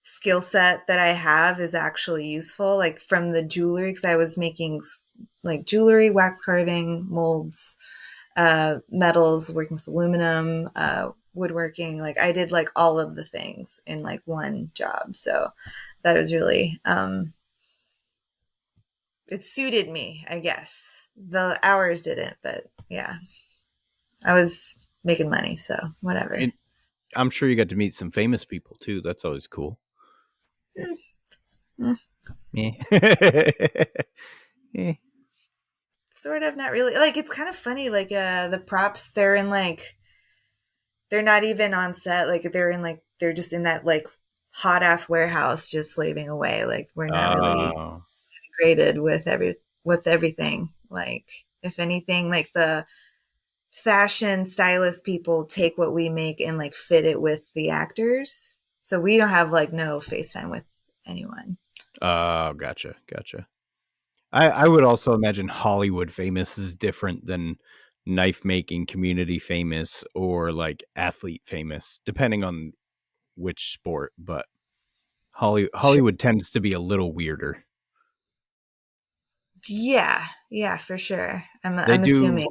skill set that I have is actually useful, like from the jewelry, because I was making like jewelry, wax carving, molds, metals, working with aluminum, woodworking. Like I did like all of the things in like one job. So that was really, it suited me, I guess. The hours didn't, but yeah, I was making money. So whatever.
And I'm sure you got to meet some famous people too. That's always cool.
Mm.
Yeah. Eh.
Sort of, not really. Like it's kind of funny. Like the props, they're in like they're not even on set. Like they're just in that like hot ass warehouse, just slaving away. Like we're not really
Oh.
integrated with everything. Like if anything, like the fashion stylist people take what we make and like fit it with the actors. So we don't have like no FaceTime with anyone.
Oh, gotcha. I would also imagine Hollywood famous is different than knife making community famous or like athlete famous, depending on which sport. But Hollywood tends to be a little weirder.
Yeah, for sure.
They
I'm
do,
assuming.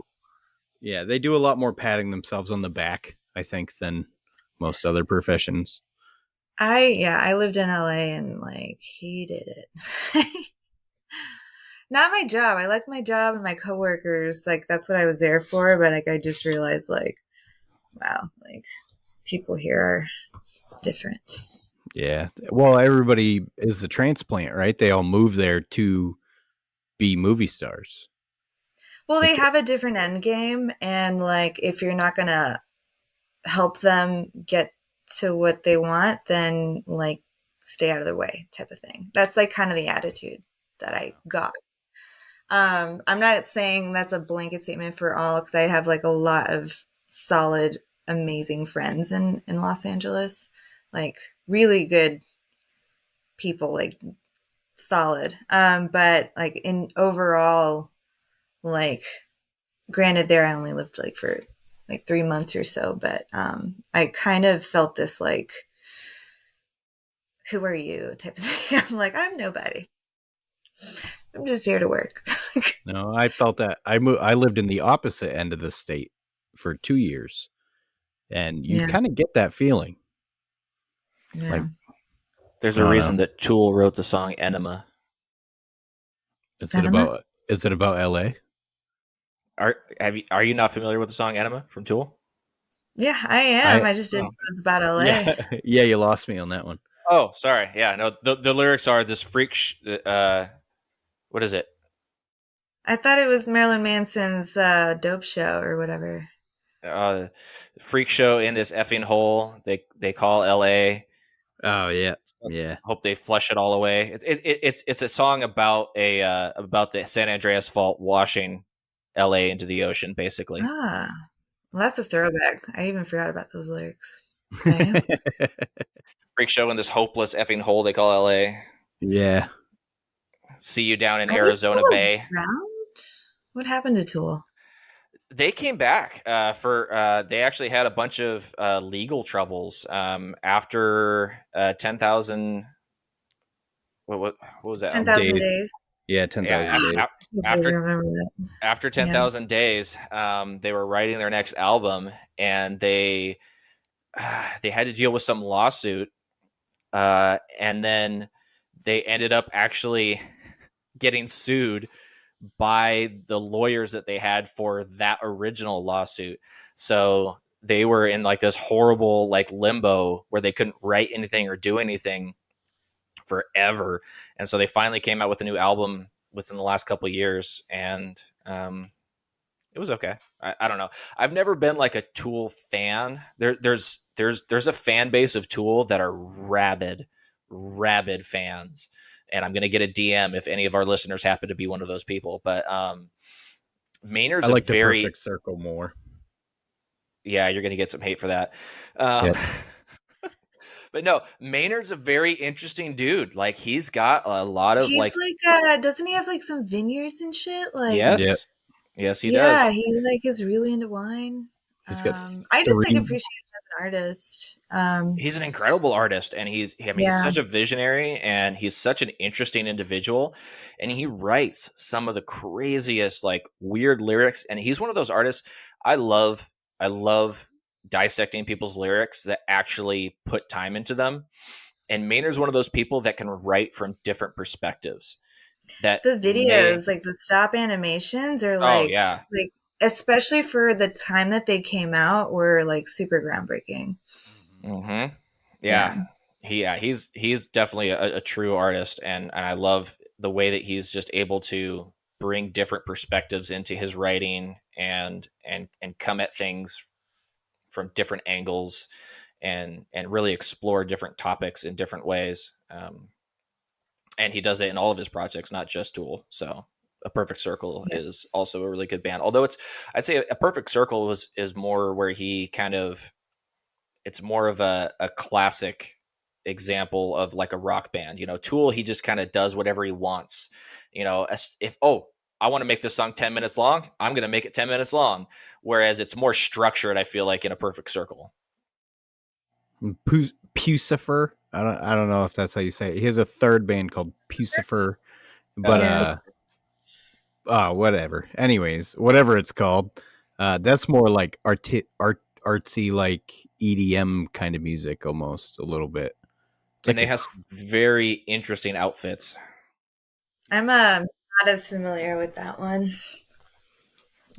yeah, they do a lot more patting themselves on the back, I think, than most other professions.
I lived in LA and like hated it. Not my job. I like my job and my coworkers. Like that's what I was there for. But like I just realized like, wow, like people here are different.
Yeah. Well, everybody is a transplant, right? They all move there to be movie stars.
Well, they
Like,
have a different end game, and like if you're not gonna help them get to what they want, then like stay out of the way, type of thing. That's like kind of the attitude that I got. I'm not saying that's a blanket statement for all because I have like a lot of solid, amazing friends in Los Angeles, like really good people, like solid. But like in overall, like granted, there I only lived like for like 3 months or so, but I kind of felt this like, who are you type of thing. I'm like, I'm nobody. I'm just here to work.
no, I felt that I lived in the opposite end of the state for 2 years, and you
Yeah,
kind of get that feeling. Like,
yeah.
There's
I
a
don't
reason
know.
that Tool wrote the song Enema.
Enema?
Is it about LA?
Are you not familiar with the song Enema from Tool?
Yeah, I am.
I
I just didn't
Oh.
know it was about LA.
Yeah, yeah, you lost me on that one.
Oh, sorry. Yeah, no. The lyrics are this what is it?
I thought it was Marilyn Manson's dope show or whatever.
Uh, freak show in this effing hole they call L.A.
Oh yeah. Yeah.
Hope they flush it all away. It's a song about about the San Andreas Fault washing L.A. into the ocean, basically.
Ah, well, that's a throwback. I even forgot about those lyrics. Okay.
Freak show in this hopeless effing hole they call L.A.
Yeah.
See you down in
Are they
Arizona
still
Bay.
around? What happened to Tool?
They came back for they actually had a bunch of legal troubles after 10,000 what was that
10,000
Days.
Days.
Yeah, 10,000
Yeah,
days.
I
after
remember that.
after
Yeah.
10,000 days, they were writing their next album, and they had to deal with some lawsuit, and then they ended up actually getting sued by the lawyers that they had for that original lawsuit. So they were in like this horrible like limbo where they couldn't write anything or do anything forever. And so they finally came out with a new album within the last couple of years, and it was okay. I don't know. I've never been like a Tool fan. There's a fan base of Tool that are rabid fans, and I'm gonna get a DM if any of our listeners happen to be one of those people. But
I
Maynard's a
like the
very
Perfect Circle more.
yeah. You're gonna get some hate for that. Um,
Yep.
But no, Maynard's a very interesting dude. Like he's got a lot of
He's
like
like, doesn't he have like some vineyards and shit? Like,
Yep.
yes, he
yeah,
does.
he like is really into wine.
He's got
I just like
3.
appreciate him as an artist.
He's an incredible artist, and he's
Yeah.
such a visionary, and he's such an interesting individual, and he writes some of the craziest like weird lyrics, and he's one of those artists I love dissecting people's lyrics that actually put time into them. And Maynard's one of those people that can write from different perspectives. That
The videos, like the stop animations, are
oh
like
yeah,
like especially for the time that they came out, were like super groundbreaking.
mm-hmm.
Yeah.
He's definitely a true artist, and I love the way that he's just able to bring different perspectives into his writing and come at things from different angles and really explore different topics in different ways. And he does it in all of his projects, not just Tool. So A Perfect Circle
Yeah.
is also a really good band. Although I'd say A Perfect Circle is more where he kind of, it's more of a classic example of like a rock band. You know, Tool, he just kind of does whatever he wants. You know, if I want to make this song 10 minutes long, I'm going to make it 10 minutes long. Whereas it's more structured, I feel like, in A Perfect Circle.
Pucifer. I don't know if that's how you say it. He has a third band called Pucifer, but whatever. Anyways, whatever it's called, that's more like artsy, like EDM kind of music, almost a little bit. It's
And
like
they have some very interesting outfits.
I'm not as familiar with that one.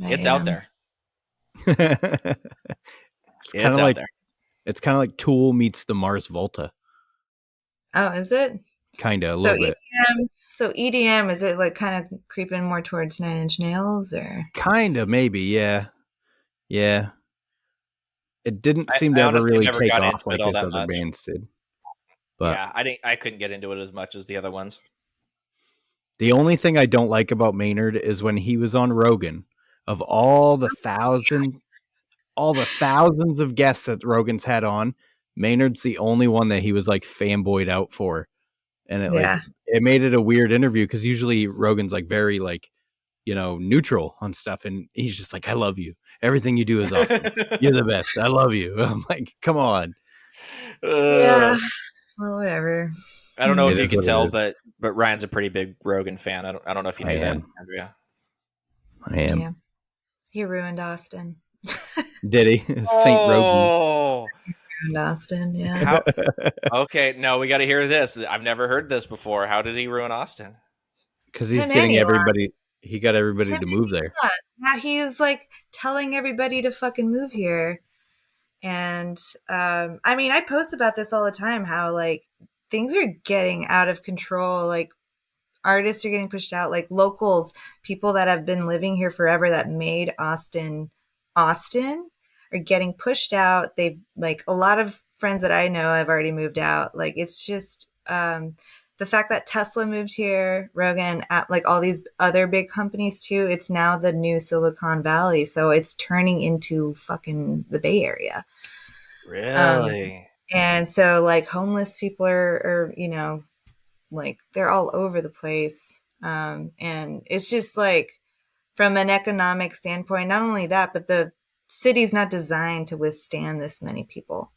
It's out there.
it's kind
It's
of
out
like
there.
it's kind of like Tool meets the Mars Volta.
Oh, is it?
Kind of a
So
little bit.
So EDM, is it like kind of creeping more towards Nine Inch Nails, or?
Kind of, maybe, yeah. It didn't seem
I
to ever
honestly
really
never
take
got
off
into it
like
all
his
that
other
much.
bands did. But
Yeah, I couldn't get into it as much as the other ones.
the only thing I don't like about Maynard is when he was on Rogan, of all the thousands of guests that Rogan's had on, Maynard's the only one that he was like fanboyed out for. And it made it a weird interview because usually Rogan's like very like, neutral on stuff, and he's just like, I love you. Everything you do is awesome. You're the best. I love you. I'm like, come on.
Yeah. Well, whatever.
I don't know
It
if you
is
can
what it
tell,
is.
but Ryan's a pretty big Rogan fan. I don't know if you
I
knew that,
am.
Andrea.
I am.
Yeah. He ruined Austin.
Did he? Saint Rogan.
Oh,
Ruined Austin, yeah.
how? Okay, no, we got to hear this. I've never heard this before. How did he ruin Austin?
Because he's
Him
getting
and Elon.
everybody. He got everybody
Him
to
and
move there.
Elon. Yeah, he was like telling everybody to fucking move here. And I mean, I post about this all the time, how like things are getting out of control. Like artists are getting pushed out, like locals, people that have been living here forever that made Austin are getting pushed out. They've like a lot of friends that I know have already moved out. Like it's just the fact that Tesla moved here, Rogan, like all these other big companies too. It's now the new Silicon Valley, so it's turning into fucking the Bay Area.
Really?
And so like homeless people are like they're all over the place. And it's just like from an economic standpoint, not only that, but the city's not designed to withstand this many people.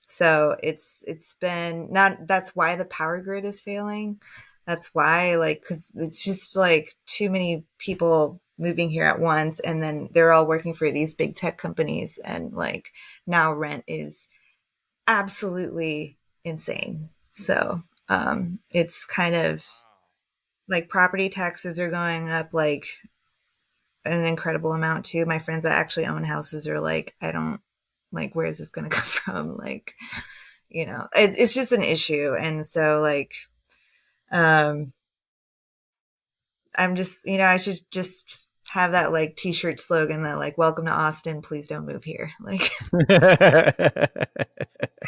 So it's been not, that's why the power grid is failing. that's why, like, because it's just like too many people moving here at once, and then they're all working for these big tech companies, and like now rent is absolutely insane. So it's kind of like property taxes are going up like an incredible amount too. My friends that actually own houses are like, I don't like, where is this going to come from? Like, it's just an issue. And so like, um, I'm just, I should just have that like t-shirt slogan that like, welcome to Austin, please don't move here. Like, I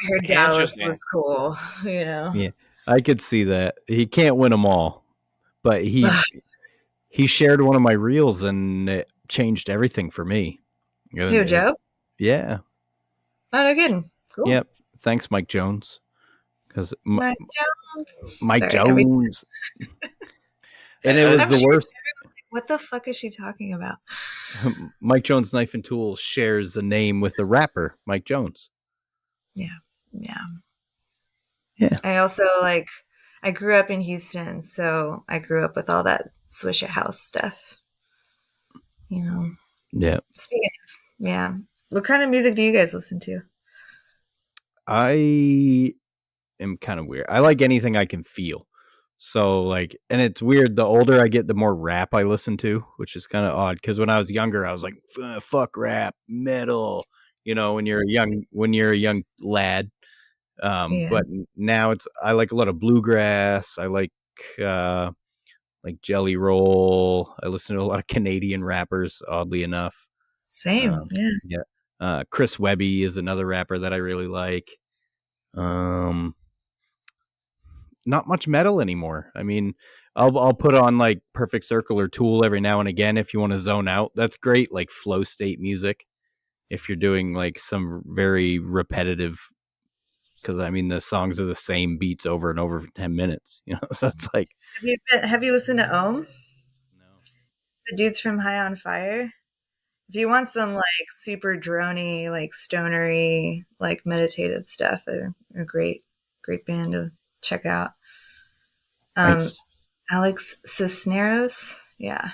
heard Dallas
Interesting.
was cool, you know?
Yeah, I could see that. He can't win them all, but he shared one of my reels and it changed everything for me.
Who, Joe?
Yeah.
Oh, no kidding. Cool.
Yep. Thanks, Mike Jones. Because
Mike Jones.
Mike
Sorry,
Jones. And it was
I'm
the
sure
worst.
what the fuck is she talking about?
Mike Jones Knife and Tool shares a name with the rapper Mike Jones.
Yeah. Yeah.
Yeah.
I also like, I grew up in Houston, so I grew up with all that Swisher House stuff. You know.
Yeah.
Speaking of, yeah. What kind of music do you guys listen to?
I am kind of weird. I like anything I can feel. So like, and it's weird. The older I get, the more rap I listen to, which is kind of odd. Because when I was younger, I was like, "Fuck rap, metal." When you're a young lad.
Yeah.
But now I like a lot of bluegrass. I like Jelly Roll. I listen to a lot of Canadian rappers, oddly enough.
Same. Yeah.
Yeah. Chris Webby is another rapper that I really like. Not much metal anymore. I mean, I'll put on like Perfect Circle or Tool every now and again if you want to zone out. That's great, like flow state music. If you're doing like some very repetitive, because I mean the songs are the same beats over and over for 10 minutes. So it's like,
Have you listened to Ohm?
no.
The dudes from High on Fire? If you want some like super drony, like stonery, like meditative stuff, they're a great band to check out.
Nice.
Alex Cisneros, yeah.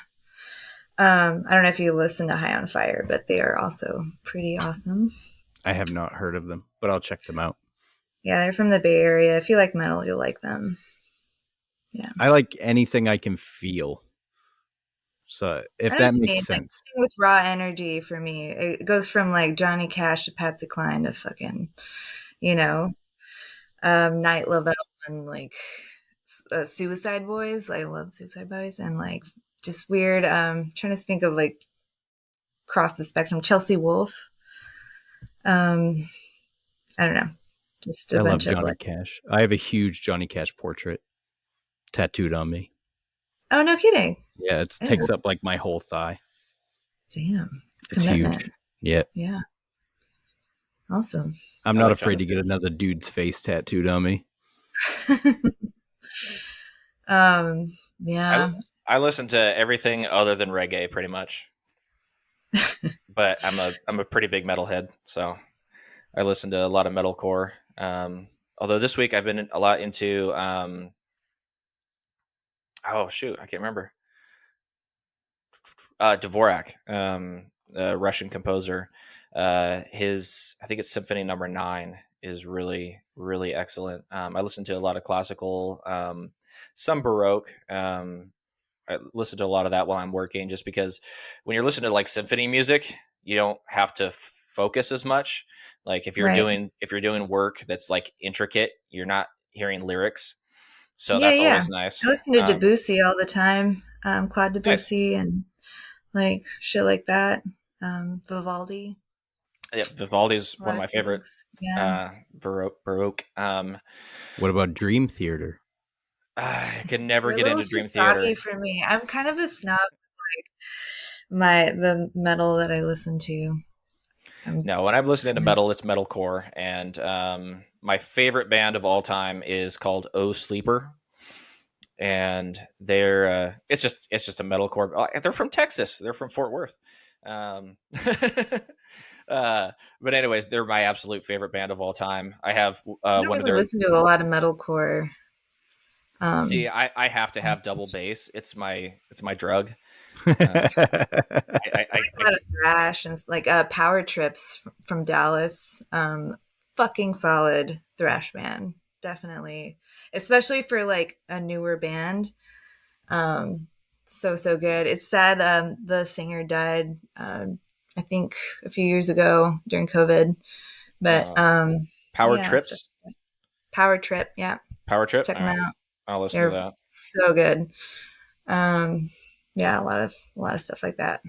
I don't know if you listen to High on Fire, but they are also pretty awesome.
I have not heard of them, but I'll check them out.
Yeah, they're from the Bay Area. If you like metal, you'll like them. Yeah,
I like anything I can feel. So if
I know what
that
you
makes
mean. Like
sense.
with raw energy for me, it goes from like Johnny Cash to Patsy Cline to fucking, you know, Night Lovell and like Suicide Boys. I love Suicide Boys and like just weird. Trying to think of like across the spectrum. Chelsea Wolfe. I don't know. Just a
I love
bunch of
Johnny
like.
Cash. I have a huge Johnny Cash portrait tattooed on me.
Oh, no kidding.
Yeah, it
Oh,
takes up like my whole thigh.
damn.
It's
Commitment.
huge. Yeah.
Yeah. Awesome.
I'm
I
not
like
afraid to
Johnny.
get another dude's face tattooed on me.
Yeah.
I listen to everything other than reggae, pretty much. But I'm a pretty big metalhead, so I listen to a lot of metalcore. Although this week I've been a lot into oh shoot, I can't remember. Dvorak, a Russian composer. His I think it's Symphony Number 9 is really excellent. I listen to a lot of classical, some Baroque. I listen to a lot of that while I'm working, just because when you're listening to like symphony music, you don't have to focus as much. Like if
Right.
you're doing work that's like intricate, you're not hearing lyrics, so
Yeah,
that's
yeah.
always nice.
I listen to Debussy all the time. Claude
Nice.
Debussy and like shit like that. Vivaldi.
Yeah, Vivaldi's
A
one
lot
of
of
my favorite
Fugues. Yeah.
Baroque.
What about Dream Theater?
I can never
They're a
get
little
into
too
Dream Theater.
proggy for me. I'm kind of a snob like the metal that I listen to.
No, when I'm listening to metal, it's metalcore, and my favorite band of all time is called Oh Sleeper, and they're it's just a metalcore. They're from Texas. They're from Fort Worth. Um, but anyways, they're my absolute favorite band of all time. I have
I don't
one of
really
their
listen to a lot of metalcore.
See, I have to have double bass. It's my drug. I,
I like a lot of thrash and like Power Trips from Dallas. Fucking solid thrash band, definitely, especially for like a newer band. So good. It's sad. The singer died. I think a few years ago during COVID. But
Power
yeah, so
Trips.
Power Trip. Yeah,
Power Trip.
check
All
them
right.
out.
I'll listen
They're
to that.
so good. Yeah, a lot of stuff like that.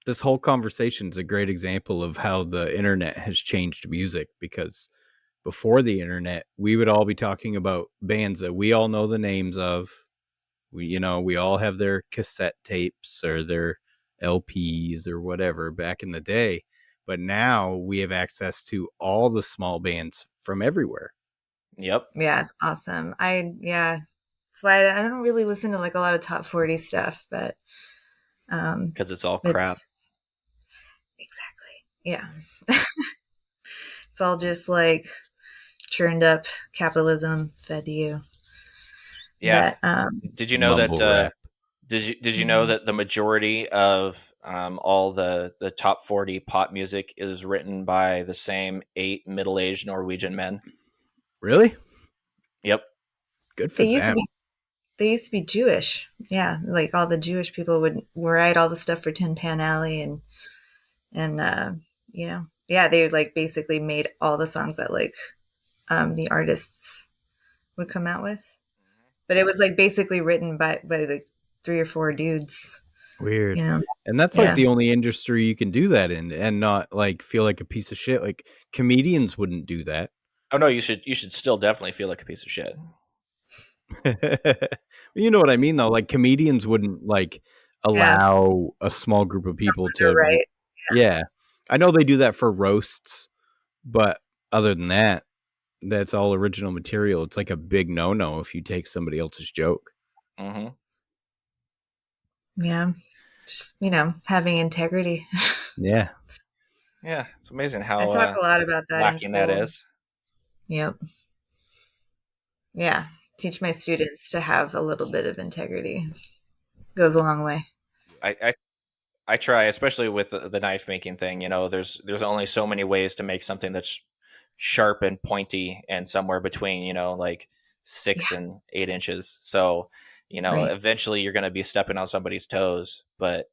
This whole conversation is a great example of how the internet has changed music, because before the internet, we would all be talking about bands that we all know the names of. We all have their cassette tapes or their LPs or whatever back in the day. But now we have access to all the small bands from everywhere.
Yep.
Yeah, it's awesome. That's why I don't really listen to like a lot of top 40 stuff, but
Because it's all crap.
Exactly. Yeah. It's all just like churned up capitalism fed to you.
Yeah.
But,
did you know
Mumble
that?
rap.
Did you know that the majority of all the top 40 pop music is written by the same 8 middle-aged Norwegian men?
Really?
Yep.
Good for them.
they used to be Jewish. Yeah, like all the Jewish people would write all the stuff for Tin Pan Alley and yeah, they like basically made all the songs that like the artists would come out with. But it was like basically written by like 3 or 4 dudes.
Weird.
You know?
And that's like the only industry you can do that in and not like feel like a piece of shit. Like comedians wouldn't do that.
Oh no, you should still definitely feel like a piece of shit.
You know what I mean though? Like comedians wouldn't like allow a small group of people to
right.
Yeah. I know they do that for roasts, but other than that, that's all original material. It's like a big no-no if you take somebody else's joke.
Mm-hmm.
Yeah. Just, having integrity.
Yeah.
Yeah, it's amazing how
I talk a lot about that in
lacking
school.
that is.
Yep. Yeah. Teach my students to have a little bit of integrity. Goes a long way.
I try, especially with the knife making thing. There's only so many ways to make something that's sharp and pointy and somewhere between, like 6 and 8 inches. So,
Right.
eventually you're going to be stepping on somebody's toes. But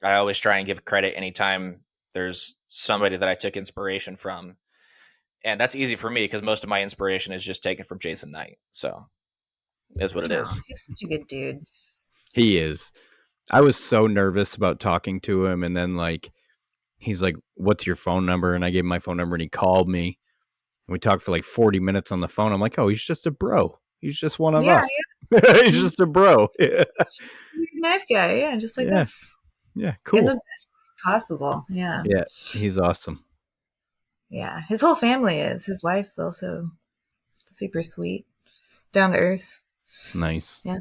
I always try and give credit anytime there's somebody that I took inspiration from. And that's easy for me because most of my inspiration is just taken from Jason Knight. So is what it is.
He's such a good dude.
He is. I was so nervous about talking to him, and then like he's like, "What's your phone number?" And I gave him my phone number, and he called me. And we talked for like 40 minutes on the phone. I'm like, "Oh, he's just a bro. He's just one of us.
Yeah.
He's just a bro." Yeah.
Knife guy, yeah, just like us.
Yeah,
In the
cool.
best way possible. Yeah.
Yeah, he's awesome.
Yeah. His whole family is. His wife's also super sweet. Down to earth.
Nice.
Yeah.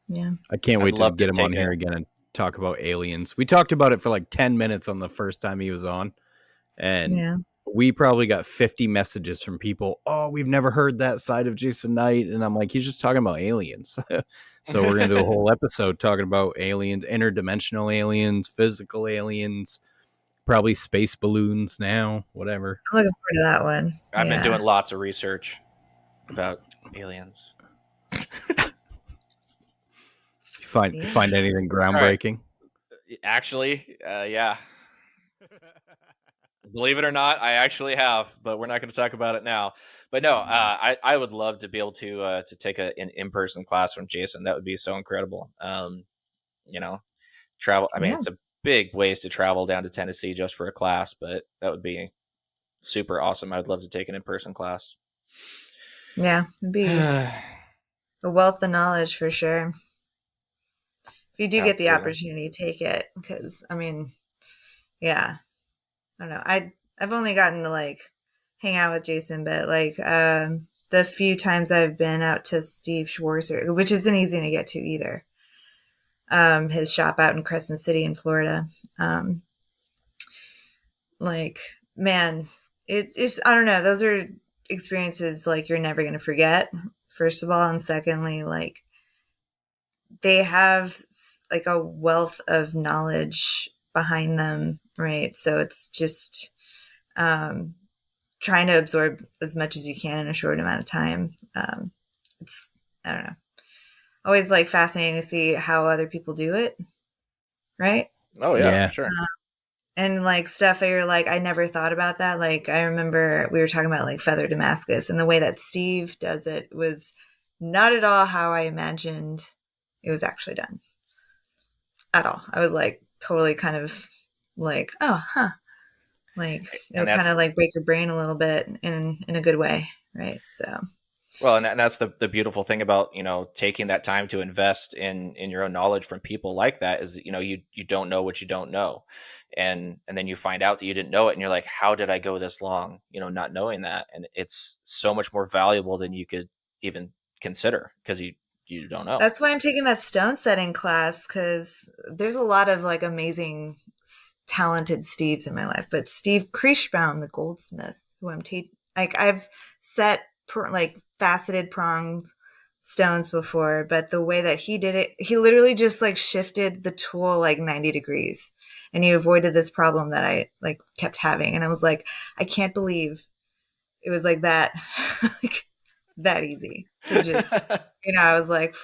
Yeah.
I can't
I'd
wait to
love to
get him on
take
here again and talk about aliens. We talked about it for like 10 minutes on the first time he was on. And
Yeah.
we probably got 50 messages from people. "Oh, we've never heard that side of Jason Knight." And I'm like, he's just talking about aliens. So we're going to do a whole episode talking about aliens, interdimensional aliens, physical aliens, probably space balloons now, whatever.
I'm looking forward to that one.
I've been doing lots of research about aliens.
Find anything groundbreaking?
Actually, yeah. Believe it or not, I actually have, but we're not going to talk about it now. But no, I would love to be able to take an in-person class from Jason. That would be so incredible. Travel. I mean, it's a big ways to travel down to Tennessee just for a class, but that would be super awesome. I would love to take an in-person class.
Yeah, it'd be a wealth of knowledge for sure. If you do get the opportunity, take it, because I mean, yeah, I don't know. I've only gotten to like hang out with Jason, but like the few times I've been out to Steve Schwarzer, which isn't easy to get to either. His shop out in Crescent City in Florida. Like, man, it's I don't know. Those are experiences like you're never going to forget, first of all. And secondly, like they have like a wealth of knowledge behind them, right? So it's just trying to absorb as much as you can in a short amount of time. It's, I don't know, always like fascinating to see how other people do it, right?
Oh yeah,
Yeah.
for sure.
And like stuff that you're like, I never thought about that. Like I remember we were talking about like Feather Damascus, and the way that Steve does it was not at all how I imagined it was actually done at all. I was like totally kind of like, oh, huh. Like
And
it'll kind
that's
of like break your brain a little bit in a good way, right? So
well, and that's the beautiful thing about, you know, taking that time to invest in your own knowledge from people like that is, you know, you don't know what you don't know. And then you find out that you didn't know it and you're like, how did I go this long, you know, not knowing that? And it's so much more valuable than you could even consider because you don't know.
that's why I'm taking that stone setting class, because there's a lot of like amazing, talented Steves in my life. But Steve Krieshbaum, the goldsmith, who like I've set like faceted pronged stones before, but the way that he did it, he literally just like shifted the tool like 90 degrees, and he avoided this problem that I like kept having. And I was like, I can't believe it was like that, like that easy to just, I was like,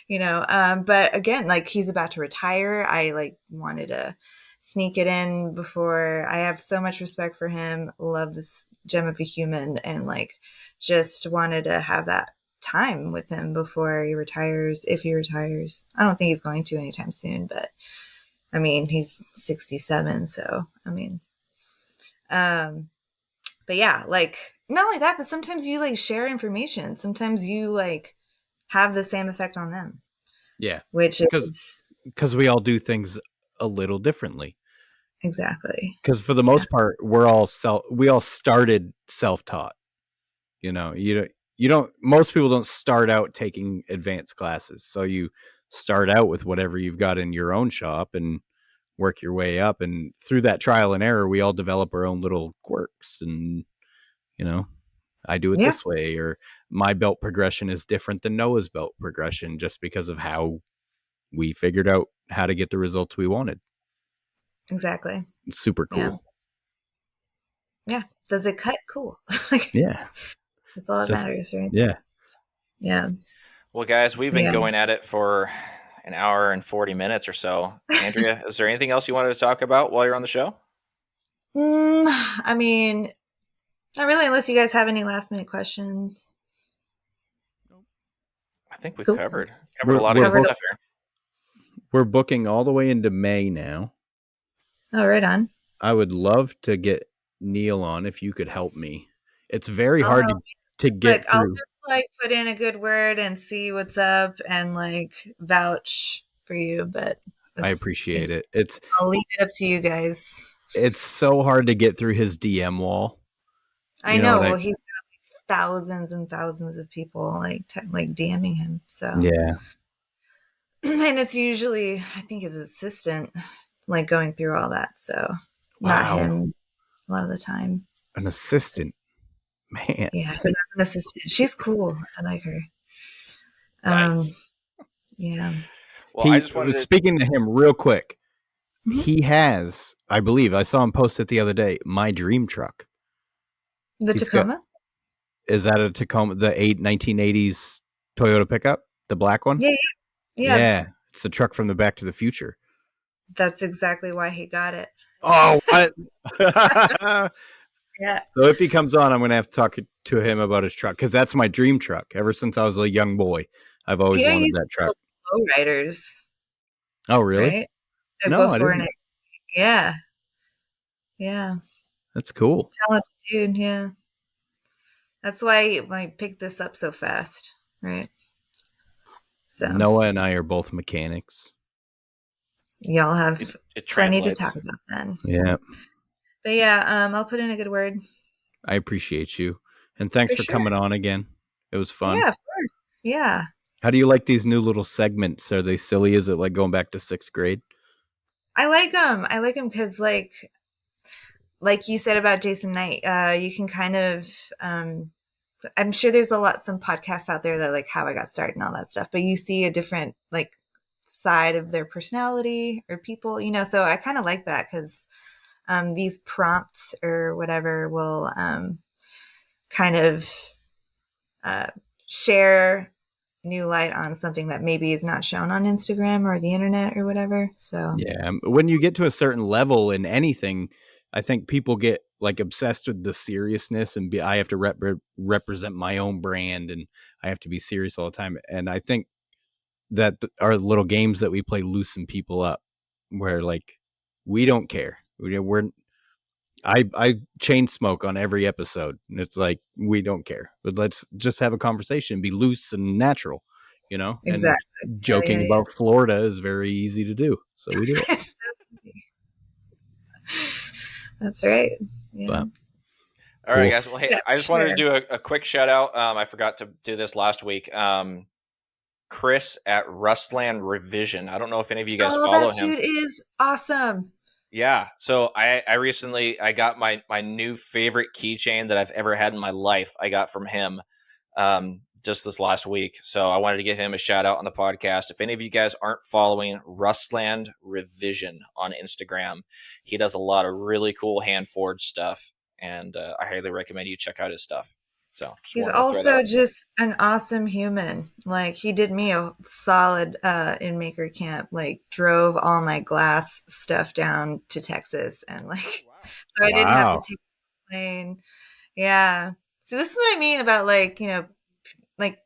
but again, like he's about to retire. I like wanted to sneak it in before. I have so much respect for him, love this gem of a human, and like just wanted to have that time with him before he retires, if he retires. I don't think he's going to anytime soon, but I mean, he's 67, so I mean, but yeah, like not only that, but sometimes you like share information. Sometimes you like have the same effect on them.
Yeah.
Which
is because we all do things a little differently.
Exactly.
Because for the most part, we all started self-taught. You know, you don't. Most people don't start out taking advanced classes, so you start out with whatever you've got in your own shop and work your way up. And through that trial and error, we all develop our own little quirks. And I do it this way, or my belt progression is different than Noah's belt progression, just because of how we figured out how to get the results we wanted.
Exactly.
It's super cool.
Yeah. Does it cut? Cool.
Yeah.
That's all that matters, right?
Yeah.
Yeah.
Well, guys, we've been going at it for an hour and 40 minutes or so. Andrea, is there anything else you wanted to talk about while you're on the show?
I mean, not really, unless you guys have any last minute questions.
I think we've covered a lot of stuff here.
We're booking all the way into May now.
Oh, right on.
I would love to get Neil on if you could help me. It's very hard to get through.
I'll just like put in a good word and see what's up and like vouch for you, but
I appreciate it.
I'll leave it up to you guys.
It's so hard to get through his DM wall.
I know. Well, he's got like thousands and thousands of people like DMing him. So
yeah.
And it's usually, I think, his assistant like going through all that. So not him a lot of the time.
An assistant. Man.
Yeah, an assistant. She's cool. I like her.
Nice.
Yeah.
Well, I just wanted
speaking to him real quick. Mm-hmm. He has, I believe, I saw him post it the other day, my dream truck.
The Tacoma?
Is that a Tacoma, the 1980s Toyota pickup? The black one? Yeah. It's the truck from the Back to the Future.
That's exactly why he got it.
Oh, what?
Yeah.
So if he comes on, I'm going to have to talk to him about his truck, because that's my dream truck. Ever since I was a young boy, I've always wanted that truck.
Lowriders.
Oh, really?
Right?
No, I didn't.
Yeah. Yeah.
That's cool.
Talented dude, yeah. That's why I picked this up so fast, right? So
Noah and I are both mechanics.
Y'all have plenty to talk about then.
Yeah.
But yeah, I'll put in a good word.
I appreciate you. And thanks for coming on again. It was fun.
Yeah, of course. Yeah.
How do you like these new little segments? Are they silly? Is it like going back to 6th grade?
I like them. I like them because like you said about Jason Knight, you can kind of I'm sure there's some podcasts out there that like how I got started and all that stuff, but you see a different like side of their personality or people, you know, so I kind of like that because these prompts or whatever will kind of share new light on something that maybe is not shown on Instagram or the internet or whatever. So
Yeah, when you get to a certain level in anything, I think people get like obsessed with the seriousness and I have to represent my own brand and I have to be serious all the time. And I think that our little games that we play loosen people up, where like we don't care. I chain smoke on every episode, and it's like we don't care. But let's just have a conversation, be loose and natural, you know. And
exactly.
joking about Florida is very easy to do, so we do it.
That's right. Yeah.
But
All right, guys. Well, hey, I just wanted to do a quick shout out. I forgot to do this last week. Chris at Rustland Revision. I don't know if any of you guys follow him.
That dude is awesome.
Yeah. So I recently got my new favorite keychain that I've ever had in my life. I got from him just this last week. So I wanted to give him a shout out on the podcast. If any of you guys aren't following Rustland Revision on Instagram, he does a lot of really cool hand forged stuff, and I highly recommend you check out his stuff. So
he's also just an awesome human. Like he did me a solid in Maker Camp, like drove all my glass stuff down to Texas and like, so I didn't have to take a plane. Yeah. So this is what I mean about like, you know, like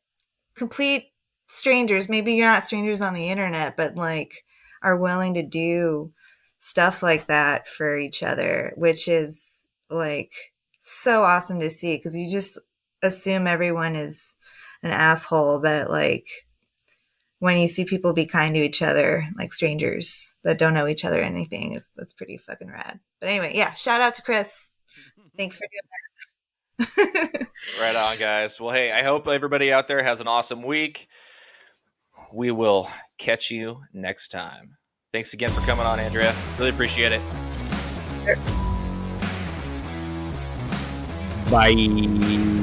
complete strangers. Maybe you're not strangers on the internet, but like are willing to do stuff like that for each other, which is like so awesome to see because you just assume everyone is an asshole, but like when you see people be kind to each other, like strangers that don't know each other or anything, that's pretty fucking rad. But anyway, yeah, shout out to Chris. Thanks for doing that.
Right on, guys. Well, hey, I hope everybody out there has an awesome week. We will catch you next time. Thanks again for coming on, Andrea. Really appreciate it.
Sure.
Bye.